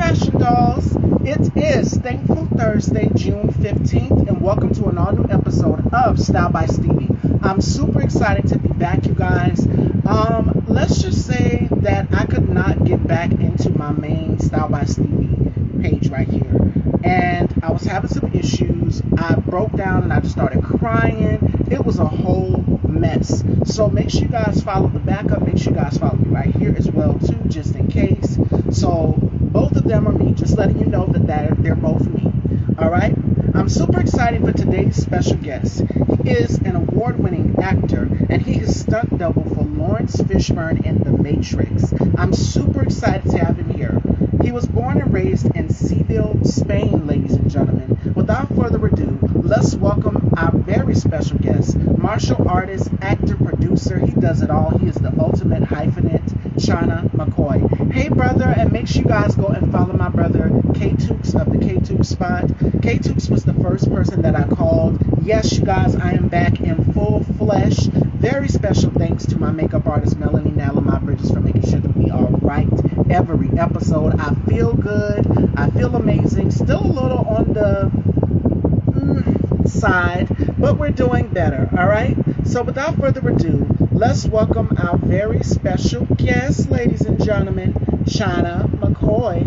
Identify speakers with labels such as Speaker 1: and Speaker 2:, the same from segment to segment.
Speaker 1: Fashion Dolls. It is Thankful Thursday, June 15th, and welcome to an all new episode of Style by Stevie. I'm super excited to be back, you guys. Let's just say that I could not get back into my main Style by Stevie page right here. And I was having some issues. I broke down and I just started crying. It was a whole mess. So make sure you guys follow the backup. Make sure you guys follow me right here as well too, just in case. So both of them are me. Just letting you know that they're both me. All right. I'm super excited for today's special guest. He is an award-winning actor, and he is stunt double for Lawrence Fishburne in The Matrix. I'm super excited to have him here. He was born and raised in Seville, Spain, ladies and gentlemen. Without further ado, let's welcome our very special guest, martial artist, actor, producer. He does it all. He is the ultimate hyphenate, Chyna Mccoy. Hey, brother, and make sure you guys go and follow my brother, K-Tooks of the K-Tooks spot. K-Tooks was the first person that I called. Yes, you guys, I am back in full flesh. Very special thanks to my makeup artist, Melanie Nalla, my Bridges, for making sure that we are right every episode. I feel good. I feel amazing. Still a little on the side, but we're doing better, all right? So without further ado, let's welcome our very special guest, ladies and gentlemen, Chyna Mccoy.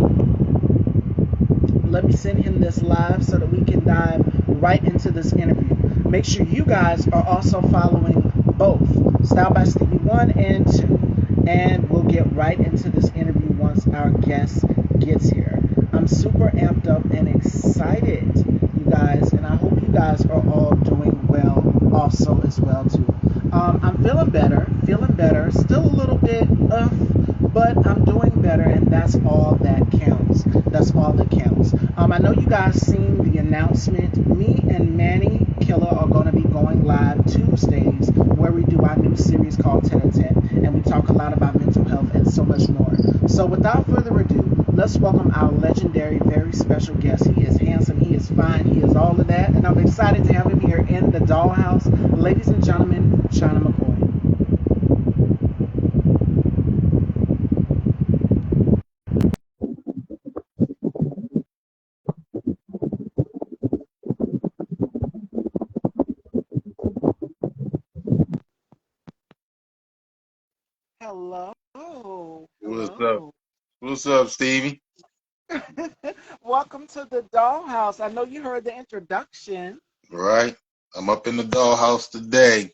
Speaker 1: Let me send him this live so that we can dive right into this interview. Make sure you guys are also following both Style by Stevie 1 and 2. And we'll get right into this interview once our guest gets here. I'm super amped up and excited, you guys, and I hope you guys are all doing well also as well too. I'm feeling better, still a little bit but I'm doing better, and that's all that counts. That's all that counts. I know you guys seen the announcement. Me and Manny Killer are going to be going live Tuesdays, where we do our new series called Tete a Tete, and we talk a lot about mental health and so much more. So without further ado, let's welcome our legendary, very special guest. He is handsome, he is fine, he is all of that, and I'm excited to have him here in the dollhouse. Ladies and gentlemen, Chyna Mccoy. Hello.
Speaker 2: What's up?
Speaker 1: Hello.
Speaker 2: What's up, Stevie?
Speaker 1: Welcome to the dollhouse. I know you heard the introduction.
Speaker 2: Right? I'm up in the dollhouse today.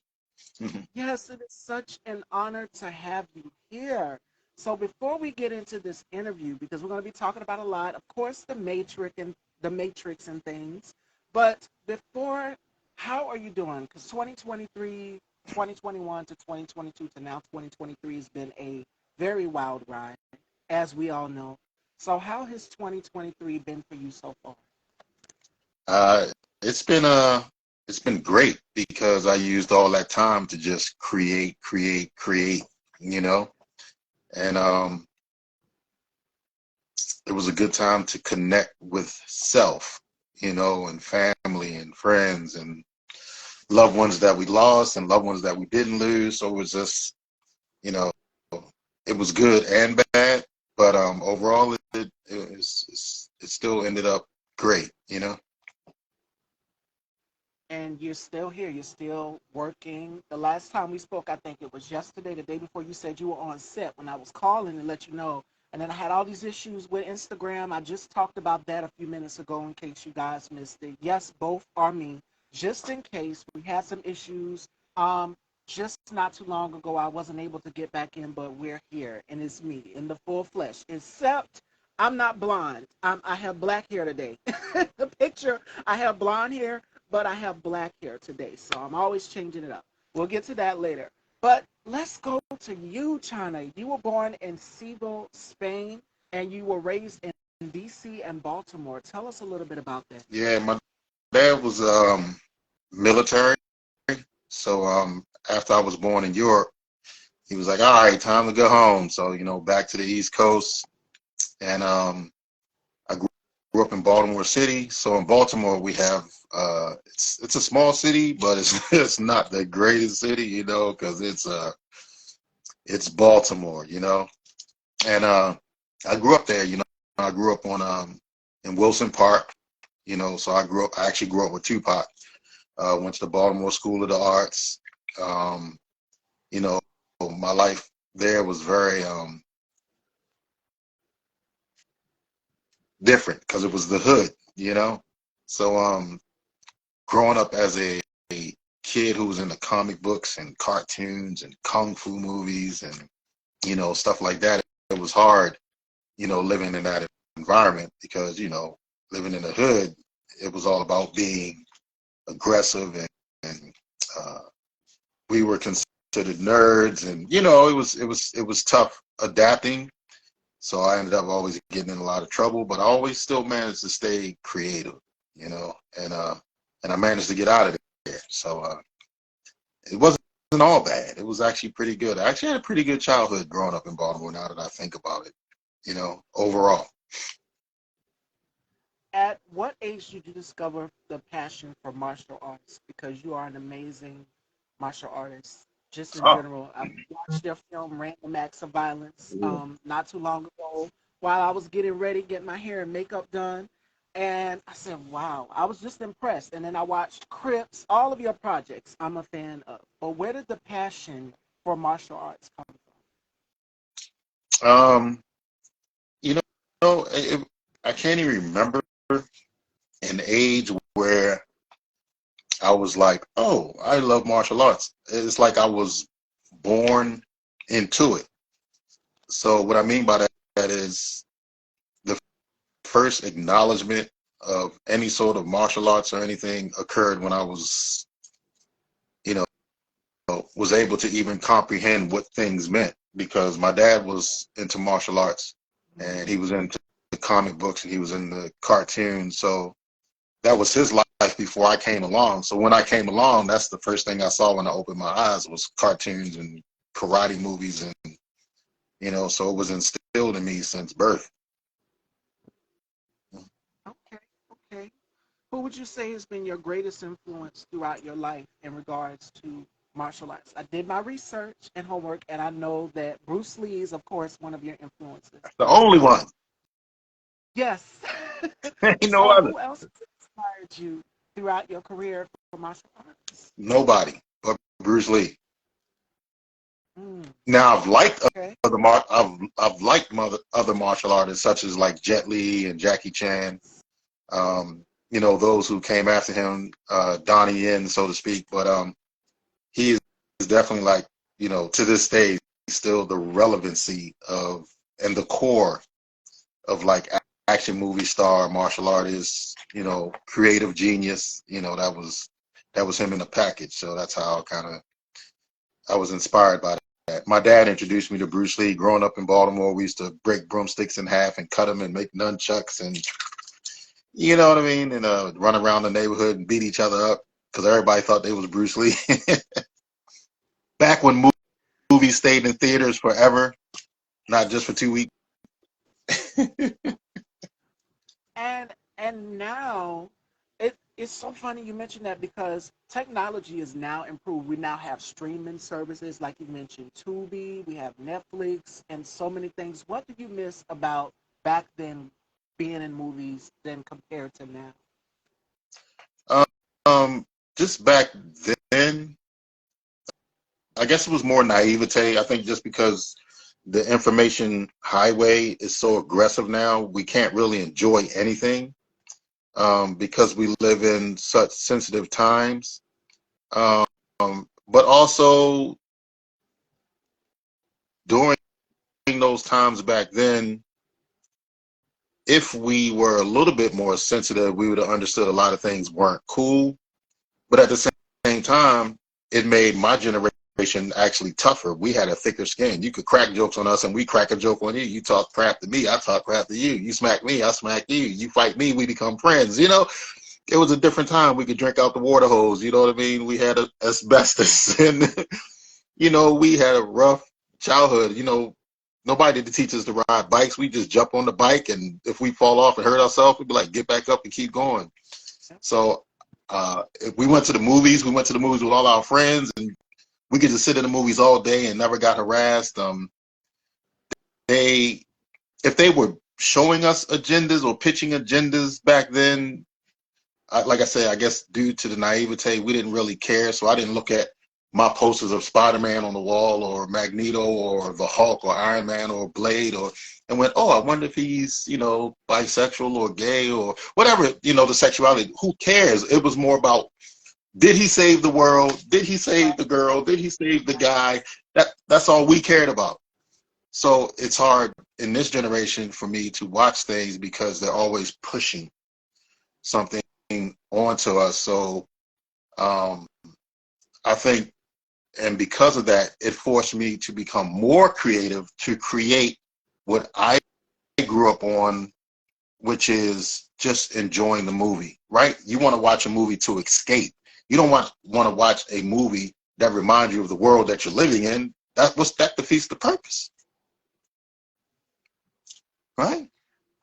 Speaker 1: Yes, it is such an honor to have you here. So before we get into this interview, because we're going to be talking about a lot, of course, the Matrix and things. But before, how are you doing? Because 2023, 2021 to 2022 to now 2023 has been a very wild ride, as we all know. So how has 2023 been for you so far?
Speaker 2: Uh, it's been it's been great because I used all that time to just create, you know, and it was a good time to connect with self, and family and friends and loved ones that we lost and loved ones that we didn't lose. So it was just, you know, it was good and bad, but overall it still ended up great.
Speaker 1: And you're still here. You're still working. The last time we spoke, I think it was yesterday, the day before, you said you were on set when I was calling to let you know. And then I had all these issues with Instagram. I just talked about that a few minutes ago in case you guys missed it. Yes, both are me. Just in case we had some issues. Um, just not too long ago, I wasn't able to get back in, but we're here, and it's me in the full flesh. Except I'm not blonde. I have black hair today. The picture, I have blonde hair, but I have black hair today, so I'm always changing it up. We'll get to that later. But let's go to you, China. You were born in Seville, Spain, and you were raised in DC and Baltimore. Tell us a little bit about that.
Speaker 2: Yeah, my dad was military, so after I was born in Europe, he was like, "All right, time to go home." So back to the East Coast, and I grew up in Baltimore City. So in Baltimore, we have it's a small city, but it's it's not the greatest city, because it's Baltimore, and I grew up there, I grew up on in Wilson Park. So I actually grew up with Tupac. Went to the Baltimore School of the Arts. Um, you know, my life there was very different because it was the hood. So growing up as a kid who was into comic books and cartoons and kung fu movies and stuff like that, it was hard, living in that environment because living in the hood, it was all about being aggressive and uh, we were considered nerds, and it was tough adapting. So I ended up always getting in a lot of trouble, but I always still managed to stay creative, and I managed to get out of there. So it wasn't all bad. It was actually pretty good. I actually had a pretty good childhood growing up in Baltimore. Now that I think about it, overall.
Speaker 1: At what age did you discover the passion for martial arts? Because you are an amazing martial artist. Just in
Speaker 2: Oh,
Speaker 1: general, I watched your film Random Acts of Violence not too long ago while I was getting ready, getting my hair and makeup done. And I said, wow, I was just impressed. And then I watched Crips, all of your projects I'm a fan of. But where did the passion for martial arts come
Speaker 2: um, you I can't even remember an age where I was like, oh, I love martial arts. It's like I was born into it. So what I mean by that is the first acknowledgement of any sort of martial arts or anything occurred when I you know, was able to even comprehend what things meant because my dad was into martial arts and he was into the comic books and he was in the cartoons. So that was his life before I came along. So when I came along, that's the first thing I saw when I opened my eyes was cartoons and karate movies and so it was instilled in me since birth.
Speaker 1: from? Okay, okay. Who would you say has been your greatest influence throughout your life in regards to martial arts? I did my research and homework, and I know that Bruce Lee is, of course, one of your influences.
Speaker 2: The only one.
Speaker 1: Yes.
Speaker 2: Ain't no
Speaker 1: So,
Speaker 2: other.
Speaker 1: who else inspired you throughout your career for martial arts?
Speaker 2: Nobody but Bruce Lee.
Speaker 1: Mm,
Speaker 2: Now I've liked
Speaker 1: okay.
Speaker 2: I've liked other martial artists such as like Jet Li and Jackie Chan. Those who came after him, Donnie Yen, so to speak. But he is definitely like to this day still the relevancy of and the core of like action movie star, martial artist, creative genius. That was him in a package. So that's how I was inspired by that. My dad introduced me to Bruce Lee. Growing up in Baltimore, we used to break broomsticks in half and cut them and make nunchucks and you know what I mean, and run around the neighborhood and beat each other up because everybody thought they was Bruce Lee. Back when movies stayed in theaters forever, not just for 2 weeks.
Speaker 1: And now it's so funny you mentioned that because technology is now improved. We now have streaming services like you mentioned, Tubi, we have Netflix, and so many things. What did you miss about back then being in movies than compared to now?
Speaker 2: Um, just back then, I guess it was more naivete. I think just because the information highway is so aggressive now, we can't really enjoy anything because we live in such sensitive times. Um, but also during those times back then, if we were a little bit more sensitive, we would have understood a lot of things weren't cool. But at the same time, it made my generation actually tougher. We had a thicker skin. You could crack jokes on us, and we crack a joke on you. You talk crap to me, I talk crap to you. You smack me, I smack you. You fight me, we become friends. It was a different time. We could drink out the water hose. You know what I mean? We had asbestos, and we had a rough childhood. Nobody to teach us to ride bikes. We just jump on the bike, and if we fall off and hurt ourselves, we'd be like, get back up and keep going. So if we went to the movies, we went to the movies with all our friends, and we could just sit in the movies all day and never got harassed. They, if they were showing us agendas or pitching agendas back then. Like I said, I guess due to the naivete, we didn't really care. So I didn't look at my posters of Spider-Man on the wall or Magneto or the Hulk or Iron Man or Blade and went, oh, I wonder if he's, bisexual or gay or whatever, the sexuality. Who cares? It was more about, did he save the world? Did he save the girl? Did he save the guy? That's all we cared about. So it's hard in this generation for me to watch things because they're always pushing something onto us. So I think, and because of that, it forced me to become more creative to create what I grew up on, which is just enjoying the movie, right? You want to watch a movie to escape. You don't want to watch a movie that reminds you of the world that you're living in. That defeats the purpose, right?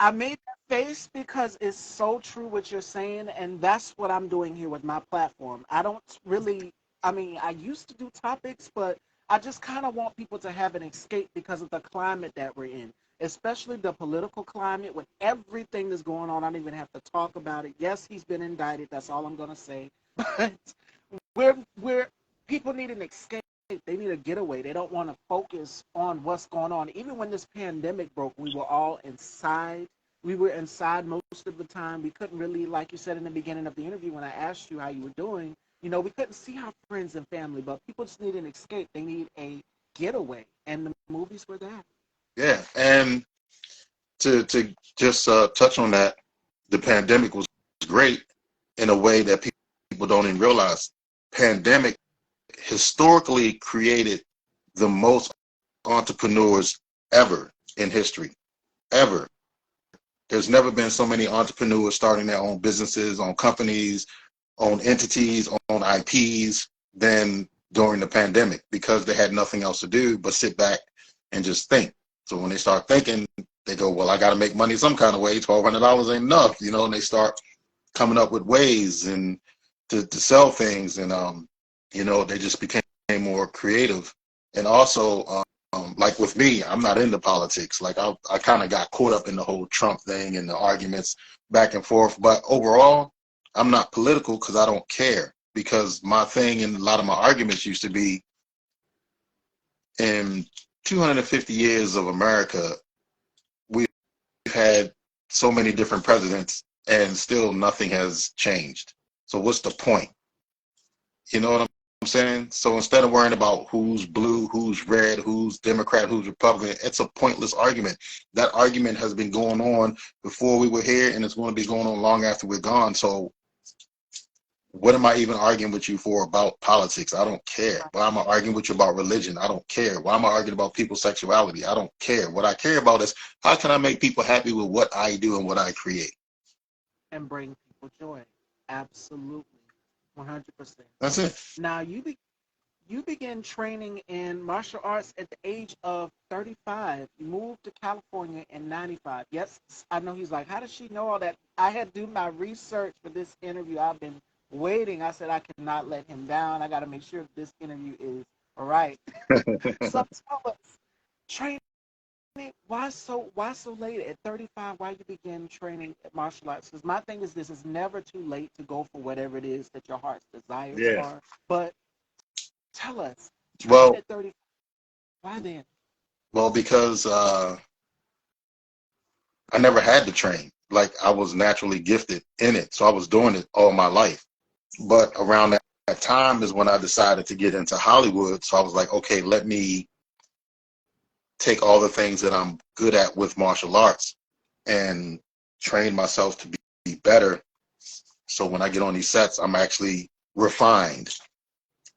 Speaker 1: I made that face because it's so true what you're saying, and that's what I'm doing here with my platform. I don't really, I mean, I used to do topics, but I just kind of want people to have an escape because of the climate that we're in, especially the political climate with everything that's going on. I don't even have to talk about it. Yes, he's been indicted. That's all I'm going to say. But we're people need an escape. They need a getaway. They don't want to focus on what's going on. Even when this pandemic broke, we were all inside. We were inside most of the time. We couldn't really, like you said in the beginning of the interview when I asked you how you were doing, we couldn't see our friends and family, but people just need an escape. They need a getaway. And the movies were that.
Speaker 2: Yeah. And to just touch on that, the pandemic was great in a way that people don't even realize. Pandemic historically created the most entrepreneurs ever in history, ever. There's never been so many entrepreneurs starting their own businesses, own companies, own entities, own IPs than during the pandemic because they had nothing else to do but sit back and just think. So when they start thinking, they go, well, I got to make money some kind of way. $1,200 ain't enough, and they start coming up with ways and to sell things. And, they just became more creative. And also, like with me, I'm not into politics. Like I kind of got caught up in the whole Trump thing and the arguments back and forth. But overall, I'm not political because I don't care. Because my thing and a lot of my arguments used to be in 250 years of America, we've had so many different presidents and still nothing has changed. So what's the point? You know what I'm saying? So instead of worrying about who's blue, who's red, who's Democrat, who's Republican, it's a pointless argument. That argument has been going on before we were here, and it's going to be going on long after we're gone. So what am I even arguing with you for about politics? I don't care. Why am I arguing with you about religion? I don't care. Why am I arguing about people's sexuality? I don't care. What I care about is how can I make people happy with what I do and what I create?
Speaker 1: And bring people joy. Absolutely. 100%.
Speaker 2: That's it.
Speaker 1: Now, you began training in martial arts at the age of 35. You moved to California in 95. Yes, I know he's like, how does she know all that? I had to do my research for this interview. I've been waiting. I said I cannot let him down. I got to make sure this interview is all right. So tell us, training, why so late at 35? Why you begin training at martial arts? Because my thing is this: it's never too late to go for whatever it is that your heart's desires
Speaker 2: Yeah.
Speaker 1: are. But tell us, training
Speaker 2: Well,
Speaker 1: at 35. Why then?
Speaker 2: because I never had to train. Like I was naturally gifted in it, so I was doing it all my life. But around that time is when I decided to get into Hollywood. So I was like, okay, let me take all the things that I'm good at with martial arts and train myself to be better. So when I get on these sets, I'm actually refined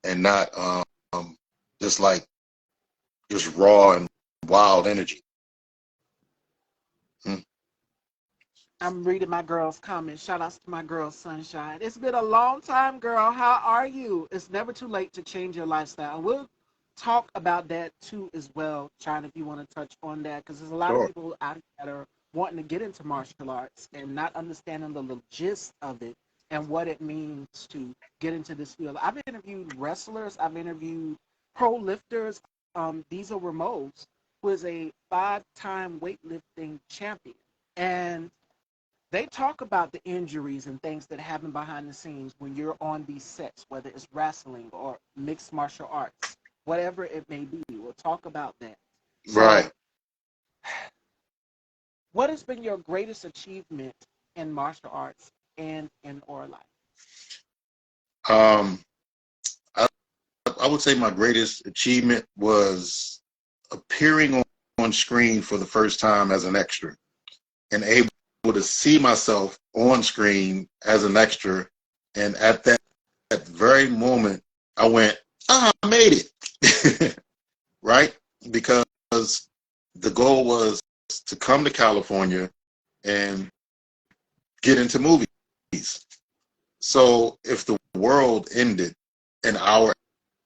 Speaker 2: and not just like just raw and wild energy. Hmm.
Speaker 1: I'm reading my girl's comments. Shout outs to my girl Sunshine. It's been a long time, girl. How are you? It's never too late to change your lifestyle. We'll talk about that too as well, China, if you want to touch on that, because there's a lot of
Speaker 2: Sure.
Speaker 1: people out there that are wanting to get into martial arts and not understanding the gist of it and what it means to get into this field. I've interviewed wrestlers. I've interviewed pro lifters. These are Ramos, who is a 5-time weightlifting champion. And they talk about the injuries and things that happen behind the scenes when you're on these sets, whether it's wrestling or mixed martial arts, whatever it may be. We'll talk about that.
Speaker 2: Right.
Speaker 1: So, what has been your greatest achievement in martial arts and in or life?
Speaker 2: Um, I, I would say my greatest achievement was appearing on screen for the first time as an extra and able to see myself on screen as an extra. And at that very moment, I went, ah, I made it. Right? Because the goal was to come to California and get into movies. So if the world ended an hour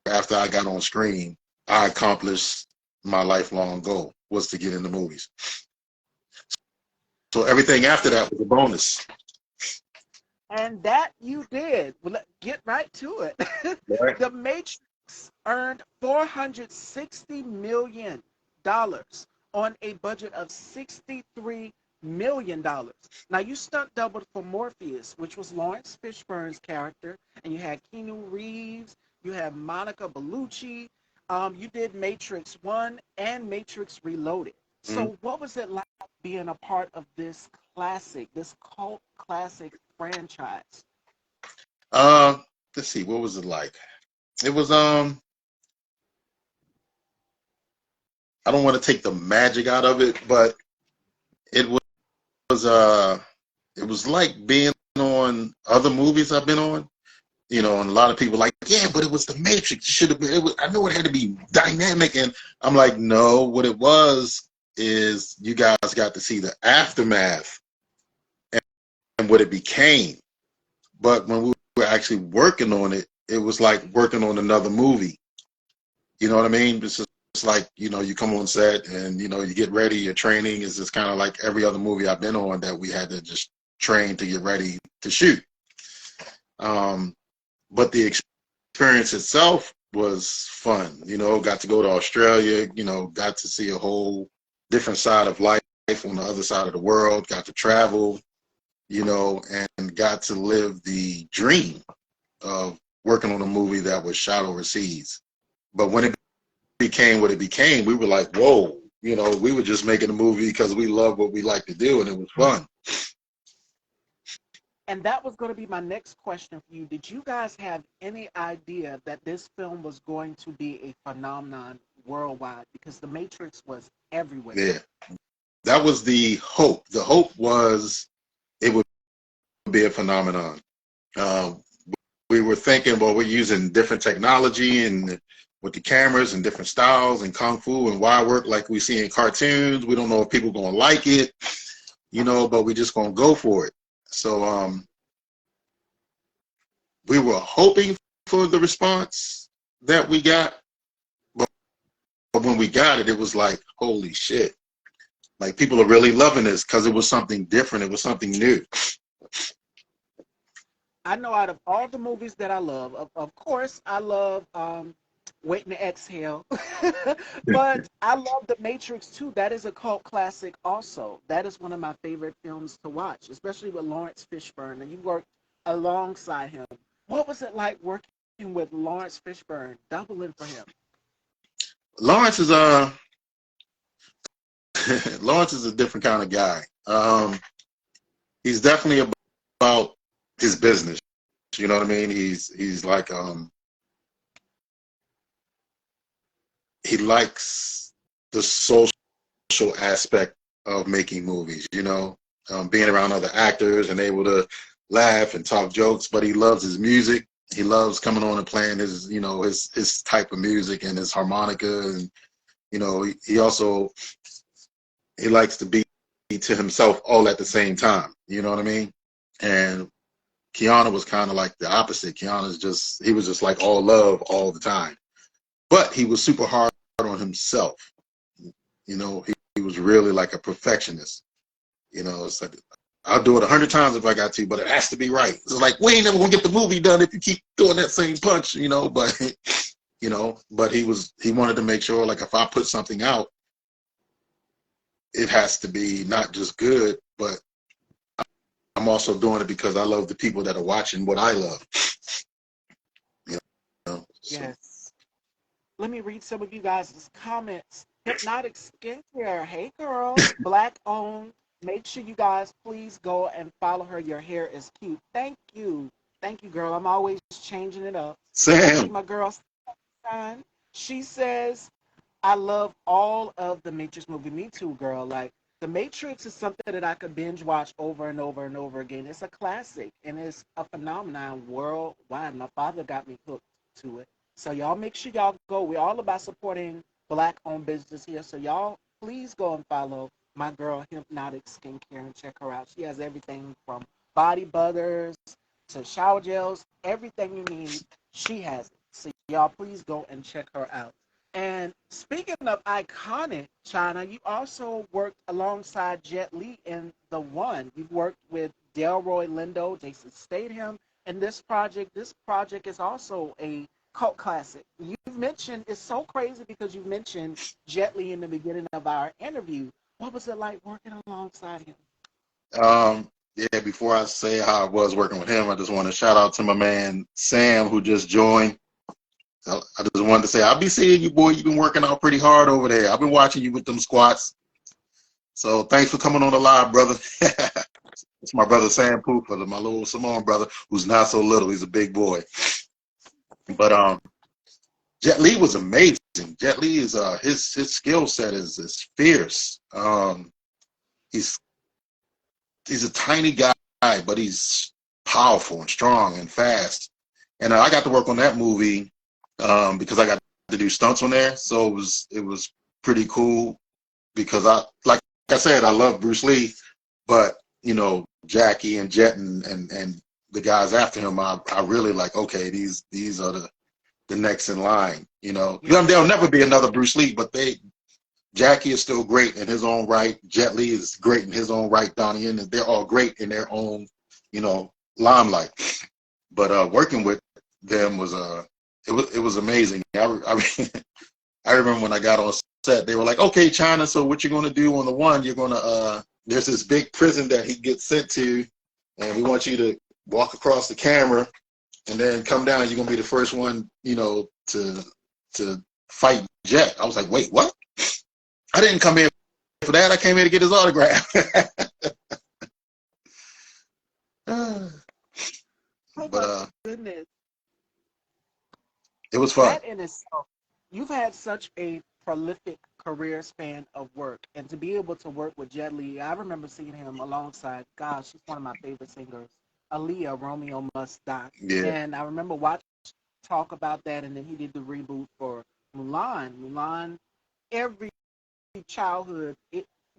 Speaker 2: after I got on screen, I accomplished my lifelong goal, was to get into movies. So everything after that was a bonus.
Speaker 1: And that you did. Well, let's get right to it.
Speaker 2: Right.
Speaker 1: The Matrix earned $460 million on a budget of $63 million. Now, you stunt doubled for Morpheus, which was Lawrence Fishburne's character, and you had Keanu Reeves, you had Monica Bellucci. You did Matrix 1 and Matrix Reloaded.
Speaker 2: Mm-hmm.
Speaker 1: So, what was it like being a part of this classic, this cult classic franchise?
Speaker 2: Let's see, what was it like? It was I don't want to take the magic out of it, but it was it was like being on other movies I've been on. You know, and a lot of people like, yeah, but it was the Matrix. It should have been. I know it had to be dynamic, and I'm like, no. What it was is you guys got to see the aftermath and what it became. But when we were actually working on it, it was like working on another movie. You know what I mean? It's like, you know, you come on set and, you know, you get ready. Your training is just kind of like every other movie I've been on that we had to just train to get ready to shoot. But the experience itself was fun. You know, got to go to Australia, you know, got to see a whole different side of life on the other side of the world, got to travel, you know, and got to live the dream of working on a movie that was shot overseas. But when it became what it became, we were like, whoa, you know, we were just making a movie because we love what we like to do, and it was fun.
Speaker 1: And that was going to be my next question for you. Did you guys have any idea that this film was going to be a phenomenon worldwide? Because The Matrix was everywhere.
Speaker 2: Yeah, that was the hope. The hope was it would be a phenomenon. Um, we were thinking, well, we're using different technology and with the cameras and different styles and kung fu and wire work like we see in cartoons. We don't know if people are going to like it, you know, but we're just going to go for it. So we were hoping for the response that we got, but when we got it, it was like, holy shit. Like, people are really loving this because it was something different. It was something new.
Speaker 1: I know out of all the movies that I love, of course, I love Waiting to Exhale. But I love The Matrix too. That is a cult classic also. That is one of my favorite films to watch, especially with Lawrence Fishburne. And you worked alongside him. What was it like working with Lawrence Fishburne, doubling for him?
Speaker 2: Lawrence is Lawrence is a different kind of guy. He's definitely about his business. You know what I mean? He's like he likes the social aspect of making movies. You know, being around other actors and able to laugh and talk jokes. But he loves his music. He loves coming on and playing his, you know, his type of music and his harmonica, and you know, he also he likes to be to himself all at the same time. You know what I mean? And Keanu was kind of like the opposite. He was just like all love all the time. But he was super hard on himself. You know, he was really like a perfectionist. You know, it's like, I'll do it 100 times if I got to, but it has to be right. It's like, we ain't never gonna get the movie done if you keep doing that same punch, you know, but you know, but he wanted to make sure, like, if I put something out, it has to be not just good, but I'm also doing it because I love the people that are watching what I love. You know, so.
Speaker 1: Yes. Let me read some of you guys' comments. Hypnotic Skincare. Hey, girl. Black owned. Make sure you guys please go and follow her. Your hair is cute. Thank you. Thank you, girl. I'm always changing it up. I see
Speaker 2: Sam.
Speaker 1: my girl, Sun. She says, I love all of the Matrix movie. Me too, girl. Like, The Matrix is something that I could binge watch over and over and over again. It's a classic and it's a phenomenon worldwide. My father got me hooked to it. So y'all make sure y'all go. We're all about supporting black owned business here. So y'all please go and follow my girl Hypnotic Skincare and check her out. She has everything from body butters to shower gels, everything you need, she has it. So y'all please go and check her out. And speaking of iconic, Chyna, you also worked alongside Jet Li in The One. You've worked with Delroy Lindo, Jason Statham, and this project. This project is also a cult classic. You've mentioned, it's so crazy because you mentioned Jet Li in the beginning of our interview. What was it like working alongside him?
Speaker 2: Yeah, before I say how I was working with him, I just want to shout out to my man Sam who just joined. I just wanted to say, I'll be seeing you, boy. You've been working out pretty hard over there. I've been watching you with them squats. So thanks for coming on the live, brother. It's my brother Sam Pooper, my little Simone brother, who's not so little. He's a big boy. But Jet Li was amazing. Jet Li is his skill set is fierce. He's a tiny guy, but he's powerful and strong and fast. And I got to work on that movie because I got to do stunts on there. So it was pretty cool because like I said, I love Bruce Lee, but you know, Jackie and Jet and the guys after him, I really like, okay, these are the next in line. You know, there'll never be another Bruce Lee, but Jackie is still great in his own right. Jet Li is great in his own right. Donnie and they're all great in their own, you know, limelight. But working with them was it was amazing. I remember when I got on set, they were like, "Okay, Chyna, so what you're gonna do on The One? You're gonna there's this big prison that he gets sent to, and we want you to walk across the camera, and then come down. You're gonna be the first one, you know, to fight Jet." I was like, "Wait, what?" I didn't come here for that. I came here to get his autograph.
Speaker 1: Oh
Speaker 2: But
Speaker 1: my goodness.
Speaker 2: it was fun.
Speaker 1: That in itself, you've had such a prolific career span of work, and to be able to work with Jet Li, I remember seeing him alongside, gosh, she's one of my favorite singers, Aaliyah, Romeo Must Die.
Speaker 2: Yeah.
Speaker 1: And I remember watching talk about that, and then he did the reboot for Mulan. Mulan, every childhood,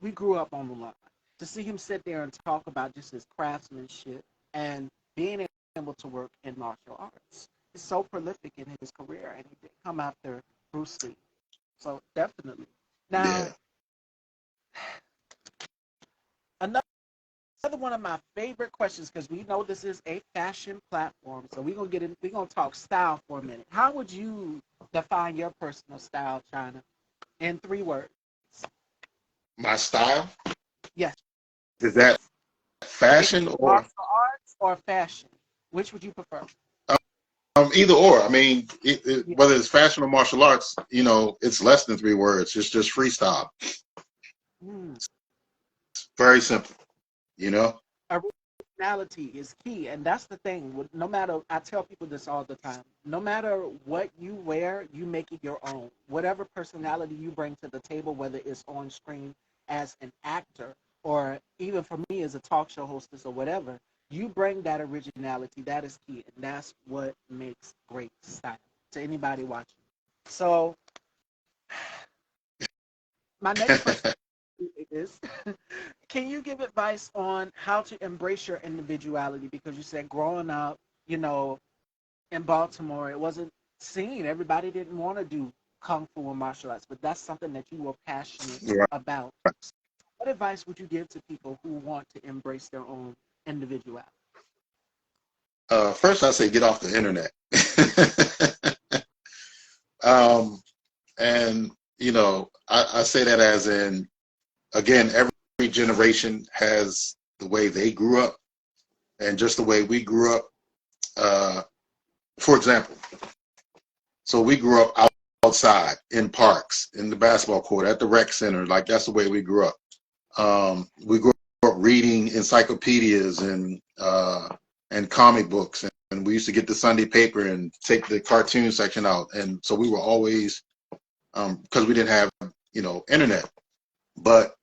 Speaker 1: we grew up on Mulan. To see him sit there and talk about just his craftsmanship and being able to work in martial arts. He's so prolific in his career, and he did come after Bruce Lee. So definitely. Now,
Speaker 2: Yeah.
Speaker 1: another one of my favorite questions, because we know this is a fashion platform, so we're gonna talk style for a minute. How would you define your personal style, Chyna, in 3 words?
Speaker 2: My style?
Speaker 1: Yes.
Speaker 2: Is that fashion or
Speaker 1: Martial arts or fashion? Which would you prefer?
Speaker 2: either or? I mean,
Speaker 1: Yeah.
Speaker 2: whether it's fashion or martial arts, you know, it's less than 3 words. It's just freestyle.
Speaker 1: Mm.
Speaker 2: Very simple. You know.
Speaker 1: Originality is key, and that's the thing. No matter, I tell people this all the time. No matter what you wear, you make it your own. Whatever personality you bring to the table, whether it's on screen as an actor or even for me as a talk show hostess or whatever, you bring that originality. That is key, and that's what makes great style to anybody watching. So, my next question is can you give advice on how to embrace your individuality? Because you said growing up, you know, in Baltimore, it wasn't seen. Everybody didn't want to do kung fu and martial arts, but that's something that you were passionate
Speaker 2: Right.
Speaker 1: about. What advice would you give to people who want to embrace their own individuality?
Speaker 2: First, I say get off the internet. And you know, I say that as in, again, generation has the way they grew up and just the way we grew up. For example, so we grew up outside in parks, in the basketball court, at the rec center. Like that's the way we grew up. We grew up reading encyclopedias and comic books, and we used to get the Sunday paper and take the cartoon section out. And so we were always, because we didn't have, internet. But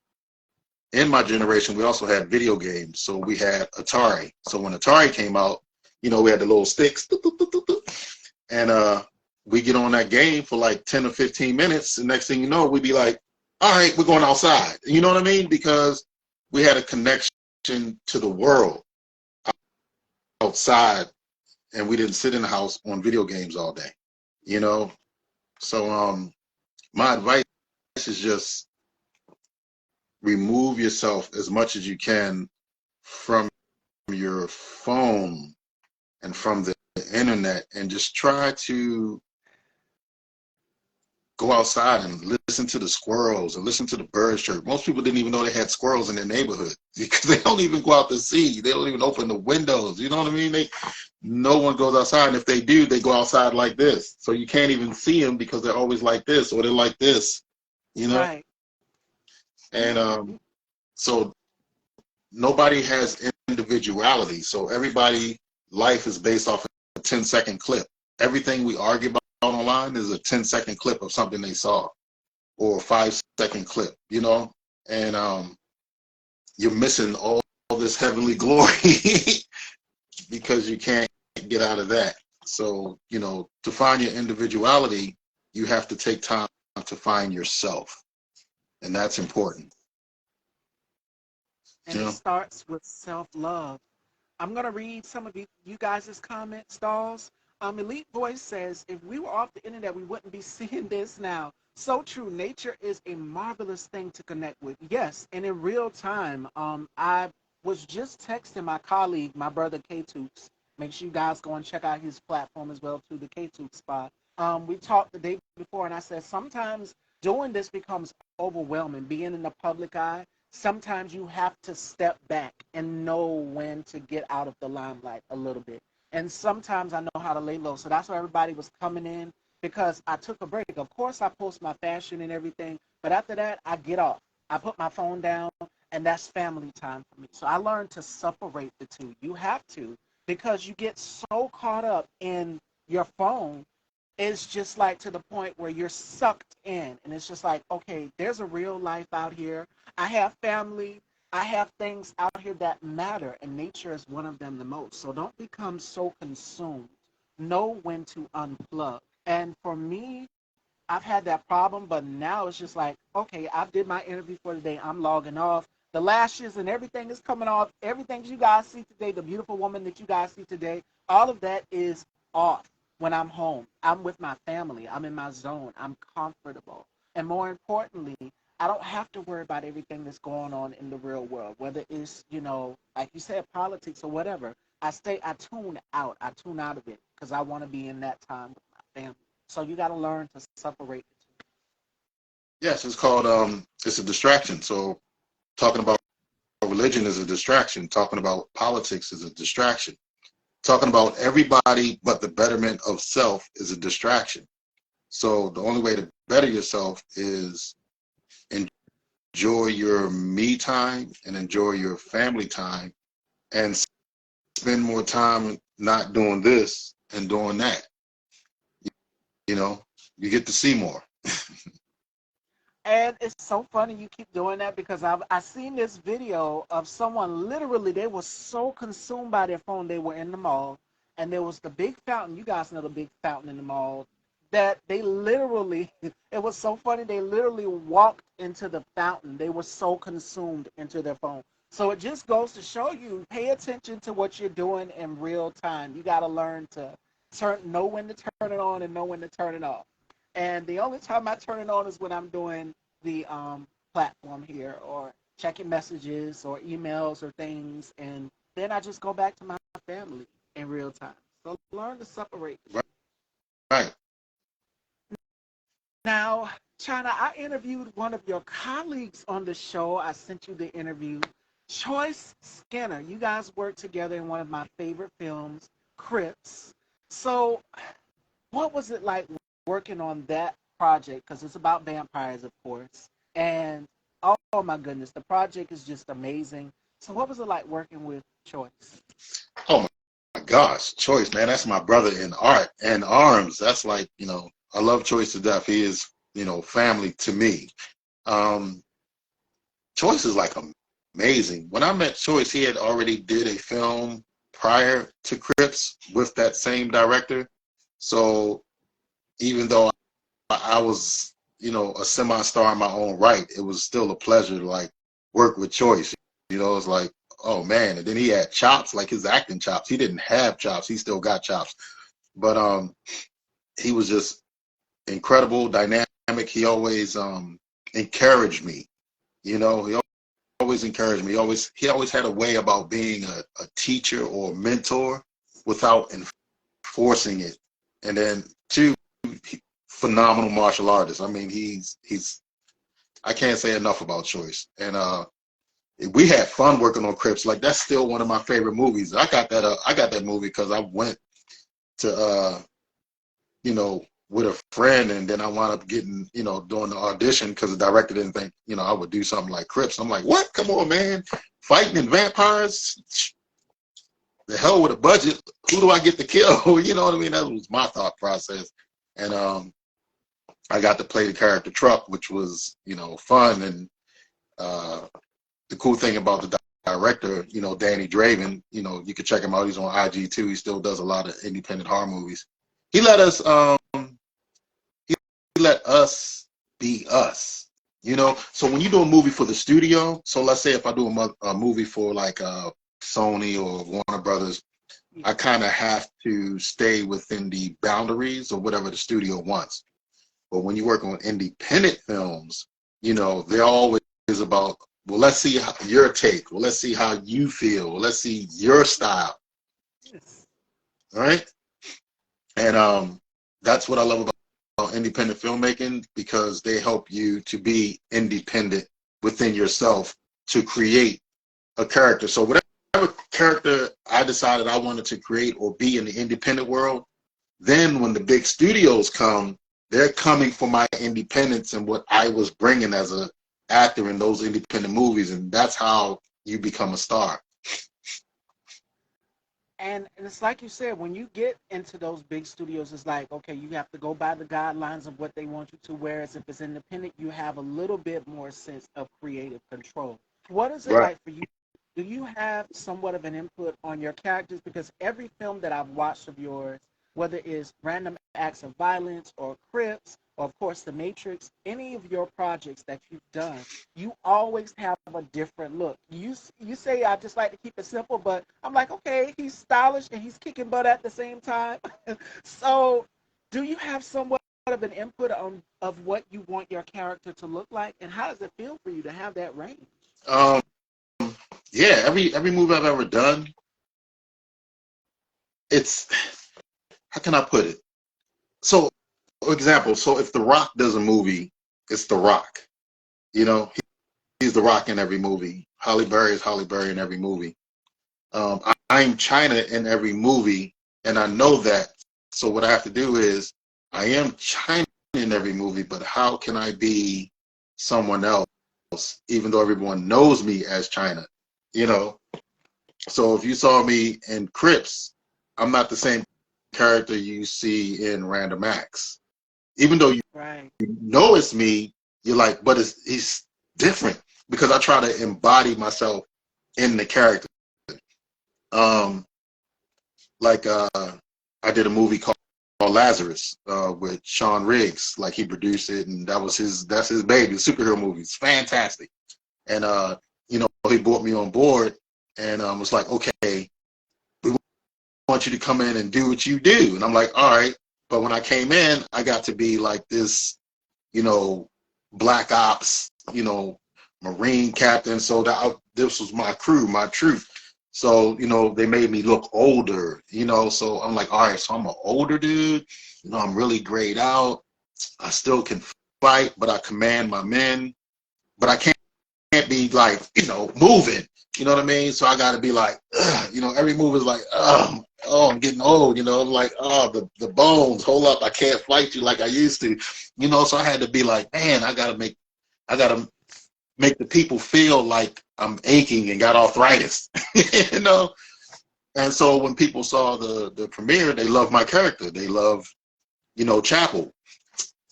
Speaker 2: in my generation, we also had video games. So we had Atari. So when Atari came out, we had the little sticks, and we get on that game for like 10 or 15 minutes. The next thing you know, we'd be like, all right, we're going outside. You know what I mean? Because we had a connection to the world outside, and we didn't sit in the house on video games all day, So my advice is just remove yourself as much as you can from your phone and from the internet, and just try to go outside and listen to the squirrels and listen to the birds chirp. Most people didn't even know they had squirrels in their neighborhood because they don't even go out to see. They don't even open the windows. You know what I mean? No one goes outside, and if they do, they go outside like this. So you can't even see them because they're always like this, or they're like this,
Speaker 1: Right.
Speaker 2: And so nobody has individuality. So everybody life is based off a 10-second clip. Everything we argue about online is a 10-second clip of something they saw, or a 5-second clip, and you're missing all this heavenly glory because you can't get out of that. So, to find your individuality, you have to take time to find yourself, and that's important.
Speaker 1: And it starts with self-love. I'm going to read some of you guys' comments, Stalls. Elite Voice says, if we were off the internet, we wouldn't be seeing this now. So true. Nature is a marvelous thing to connect with. Yes, and in real time, I was just texting my colleague, my brother K-Toops. Make sure you guys go and check out his platform as well, too, the K-Toops spot. We talked the day before, and I said sometimes doing this becomes overwhelming, being in the public eye. Sometimes you have to step back and know when to get out of the limelight a little bit. And sometimes I know how to lay low. So that's why everybody was coming in, because I took a break. Of course, I post my fashion and everything, but after that, I get off. I put my phone down, and that's family time for me. So I learned to separate the two. You have to, because you get so caught up in your phone. It's just like to the point where you're sucked in, and it's just like, okay, there's a real life out here. I have family. I have things out here that matter, and nature is one of them the most. So don't become so consumed. Know when to unplug. And for me, I've had that problem, but now it's just like, okay, I did my interview for today. I'm logging off. The lashes and everything is coming off. Everything you guys see today, the beautiful woman that you guys see today, all of that is off when I'm home. I'm with my family. I'm in my zone. I'm comfortable. And more importantly, I don't have to worry about everything that's going on in the real world, whether it's, like you said, politics or whatever. I tune out of it because I want to be in that time with my family. So you got to learn to separate the two.
Speaker 2: Yes, it's called it's a distraction. So talking about religion is a distraction. Talking about politics is a distraction. Talking about everybody but the betterment of self is a distraction. So the only way to better yourself is enjoy your me time and enjoy your family time, and spend more time not doing this and doing that. You know, you get to see more.
Speaker 1: And it's so funny you keep doing that, because I seen this video of someone, literally they were so consumed by their phone. They were in the mall, and there was the big fountain. You guys know the big fountain in the mall, that they literally, it was so funny, they literally walked into the fountain. They were so consumed into their phone. So it just goes to show you, pay attention to what you're doing in real time. You got to learn to know when to turn it on and know when to turn it off. And the only time I turn it on is when I'm doing the platform here, or checking messages or emails or things. And then I just go back to my family in real time. So learn to separate.
Speaker 2: Right.
Speaker 1: Now, Chyna, I interviewed one of your colleagues on the show. I sent you the interview. Choice Skinner. You guys worked together in one of my favorite films, Crips. So, what was it like working on that project? Because it's about vampires, of course. And oh my goodness, the project is just amazing. So, what was it like working with Choice?
Speaker 2: Oh my gosh, Choice, man, that's my brother in art and arms. That's like, I love Choice to death. He is, family to me. Um, Choice is like amazing. When I met Choice, he had already did a film prior to Crips with that same director. So even though I was, a semi-star in my own right, it was still a pleasure to like work with Choice. It's like, oh man. And then he had chops, like his acting chops. He didn't have chops. He still got chops. But he was just incredible, dynamic. He always encouraged me. He always encouraged me. He always had a way about being a teacher or a mentor without enforcing it. And then two, phenomenal martial artist. I mean, he's I can't say enough about Choice. And we had fun working on Crips. Like that's still one of my favorite movies. I got that movie because I went to with a friend, and then I wound up getting, doing the audition because the director didn't think, I would do something like Crips. I'm like, what? Come on, man. Fighting in vampires? The hell with a budget. Who do I get to kill? You know what I mean? That was my thought process. And I got to play the character Truck, which was, fun. And the cool thing about the director, Danny Draven, you can check him out. He's on IG too. He still does a lot of independent horror movies. He let us be us, So when you do a movie for the studio, so let's say if I do a movie for like Sony or Warner Brothers, I kind of have to stay within the boundaries of whatever the studio wants. But when you work on independent films, they're always about, well, let's see your take. Well, let's see how you feel. Well, let's see your style.
Speaker 1: Yes.
Speaker 2: All right. And that's what I love about independent filmmaking, because they help you to be independent within yourself to create a character. So whatever character I decided I wanted to create or be in the independent world, then when the big studios come, they're coming for my independence and what I was bringing as a actor in those independent movies, and that's how you become a star.
Speaker 1: And it's like you said, when you get into those big studios, it's like, okay, you have to go by the guidelines of what they want you to. Whereas if it's independent, you have a little bit more sense of creative control. What is it
Speaker 2: Right.
Speaker 1: like for you? Do you have somewhat of an input on your characters? Because every film that I've watched of yours, whether it's Random Acts of Violence or Crips, or of course The Matrix, any of your projects that you've done, you always have a different look. You say I just like to keep it simple, but I'm like, okay, he's stylish and he's kicking butt at the same time. So, do you have somewhat of an input on of what you want your character to look like, and how does it feel for you to have that range?
Speaker 2: Um, yeah, every movie I've ever done, it's, how can I put it? So, for example, so if The Rock does a movie, it's The Rock. He's The Rock in every movie. Halle Berry is Halle Berry in every movie. I'm Chyna in every movie, and I know that. So what I have to do is, I am Chyna in every movie, but how can I be someone else, even though everyone knows me as Chyna? You know. So if you saw me in Crips, I'm not the same character you see in Random Acts. Even though you
Speaker 1: Right.
Speaker 2: know it's me, you're like, but it's different because I try to embody myself in the character. Um, like I did a movie called Lazarus with Sean Riggs. Like he produced it, and that's his baby. Superhero movie. It's fantastic. And he brought me on board, and was like, okay, we want you to come in and do what you do. And I'm like, all right. But when I came in, I got to be like this, black ops, Marine captain. So this was my crew, my troop. So, they made me look older, so I'm like, all right, so I'm an older dude, I'm really grayed out. I still can fight, but I command my men. But I can't be like, moving. You know what I mean? So I got to be like, every move is like, oh, I'm getting old. I'm like, oh, the bones, hold up, I can't fight you like I used to. So I had to be like, man, I gotta make the people feel like I'm aching and got arthritis. you know. And so when people saw the premiere, they loved my character. They loved, Chapel,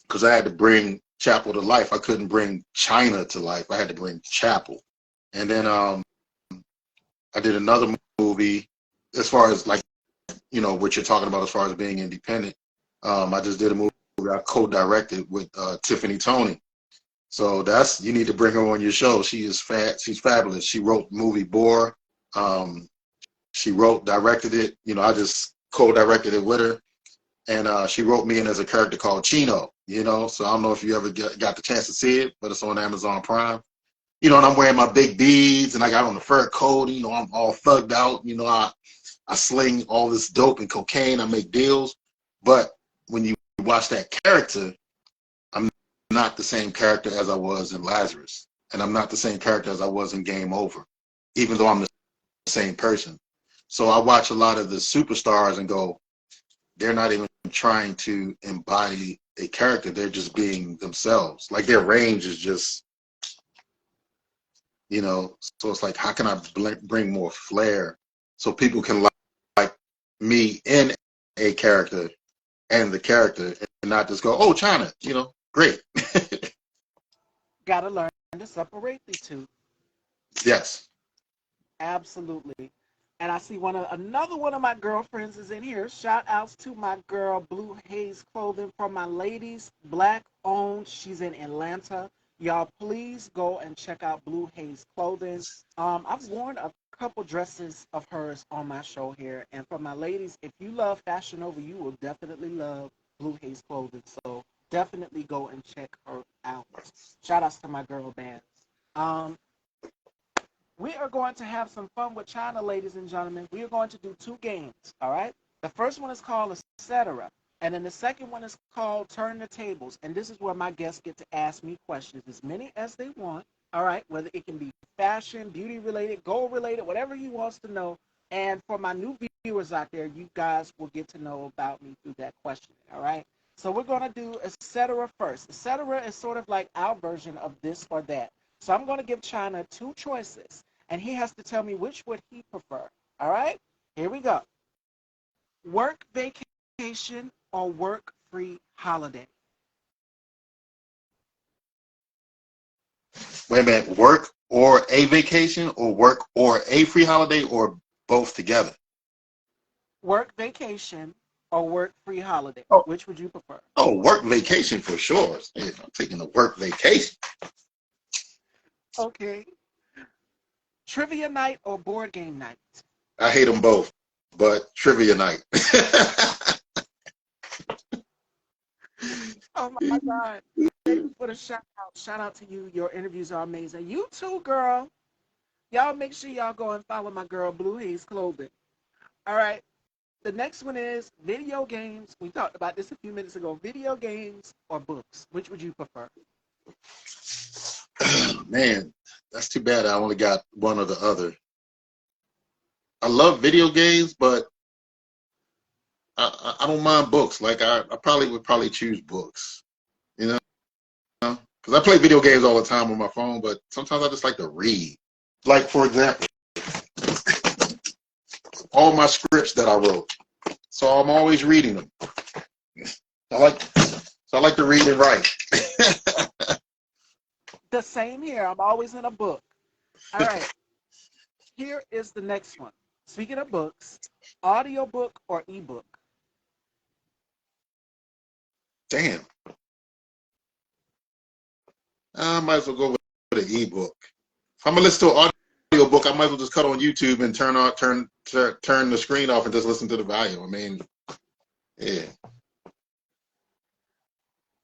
Speaker 2: because I had to bring Chapel to life. I couldn't bring Chyna to life. I had to bring Chapel. And then I did another movie as far as like, what you're talking about as far as being independent. I just did a movie I co-directed with Tiffany Tony. So you need to bring her on your show. She's fabulous. She wrote the movie Boar. She wrote, directed it. I just co-directed it with her. And she wrote me in as a character called Chino, So I don't know if you ever got the chance to see it, but it's on Amazon Prime. And I'm wearing my big beads and I got on the fur coat, I'm all thugged out. I sling all this dope and cocaine. I make deals. But when you watch that character, I'm not the same character as I was in Lazarus. And I'm not the same character as I was in Game Over, even though I'm the same person. So I watch a lot of the superstars and go, they're not even trying to embody a character. They're just being themselves. Like their range is just, so it's like, how can I bring more flair so people can like me in a character and the character and not just go, oh, Chyna, great.
Speaker 1: Gotta learn to separate the two.
Speaker 2: Yes.
Speaker 1: Absolutely. And I see another one of my girlfriends is in here. Shout outs to my girl Blue Haze Clothing for my ladies, black owned. She's in Atlanta. Y'all please go and check out Blue Haze Clothing. I've worn a couple dresses of hers on my show here. And for my ladies, if you love Fashion Over, you will definitely love Blue Haze Clothing. So definitely go and check her out. Shout outs to my girl bands. We are going to have some fun with Chyna, ladies and gentlemen. We are going to do 2 games, all right? The first one is called Etc. And then the second one is called Turn the Tables. And this is where my guests get to ask me questions, as many as they want, all right? Whether it can be fashion, beauty-related, goal-related, whatever he wants to know. And for my new viewers out there, you guys will get to know about me through that question, all right? So we're going to do Etc. first. Etc. is sort of like our version of this or that. So I'm going to give Chyna 2 choices. And he has to tell me which would he prefer. All right? Here we go. Work vacation or work-free holiday?
Speaker 2: Wait a minute. Work or a vacation or work or a free holiday or both together?
Speaker 1: Work vacation or work-free holiday?
Speaker 2: Oh,
Speaker 1: Which would you prefer?
Speaker 2: work vacation for sure. I'm taking a work vacation.
Speaker 1: Okay. Trivia night or board game night?
Speaker 2: I hate them both, but trivia night.
Speaker 1: Oh my God. Thank you for the shout out. Shout out to you. Your interviews are amazing. You too, girl. Y'all make sure y'all go and follow my girl Blue Haze Clothing. All right. The next one is video games. We talked about this a few minutes ago. Video games or books? Which would you prefer?
Speaker 2: Man, that's too bad I only got one or the other. I love video games, but I don't mind books. Like I probably would choose books, because I play video games all the time on my phone, but sometimes I just like to read. Like for example, all my scripts that I wrote, so I'm always reading them. I like to read and write.
Speaker 1: The same here. I'm always in a book. All right. Here is the next one. Speaking of books, audiobook or ebook?
Speaker 2: Damn. I might as well go with an ebook. If I'm gonna listen to an audiobook, I might as well just cut on YouTube and turn the screen off and just listen to the volume. I mean, yeah.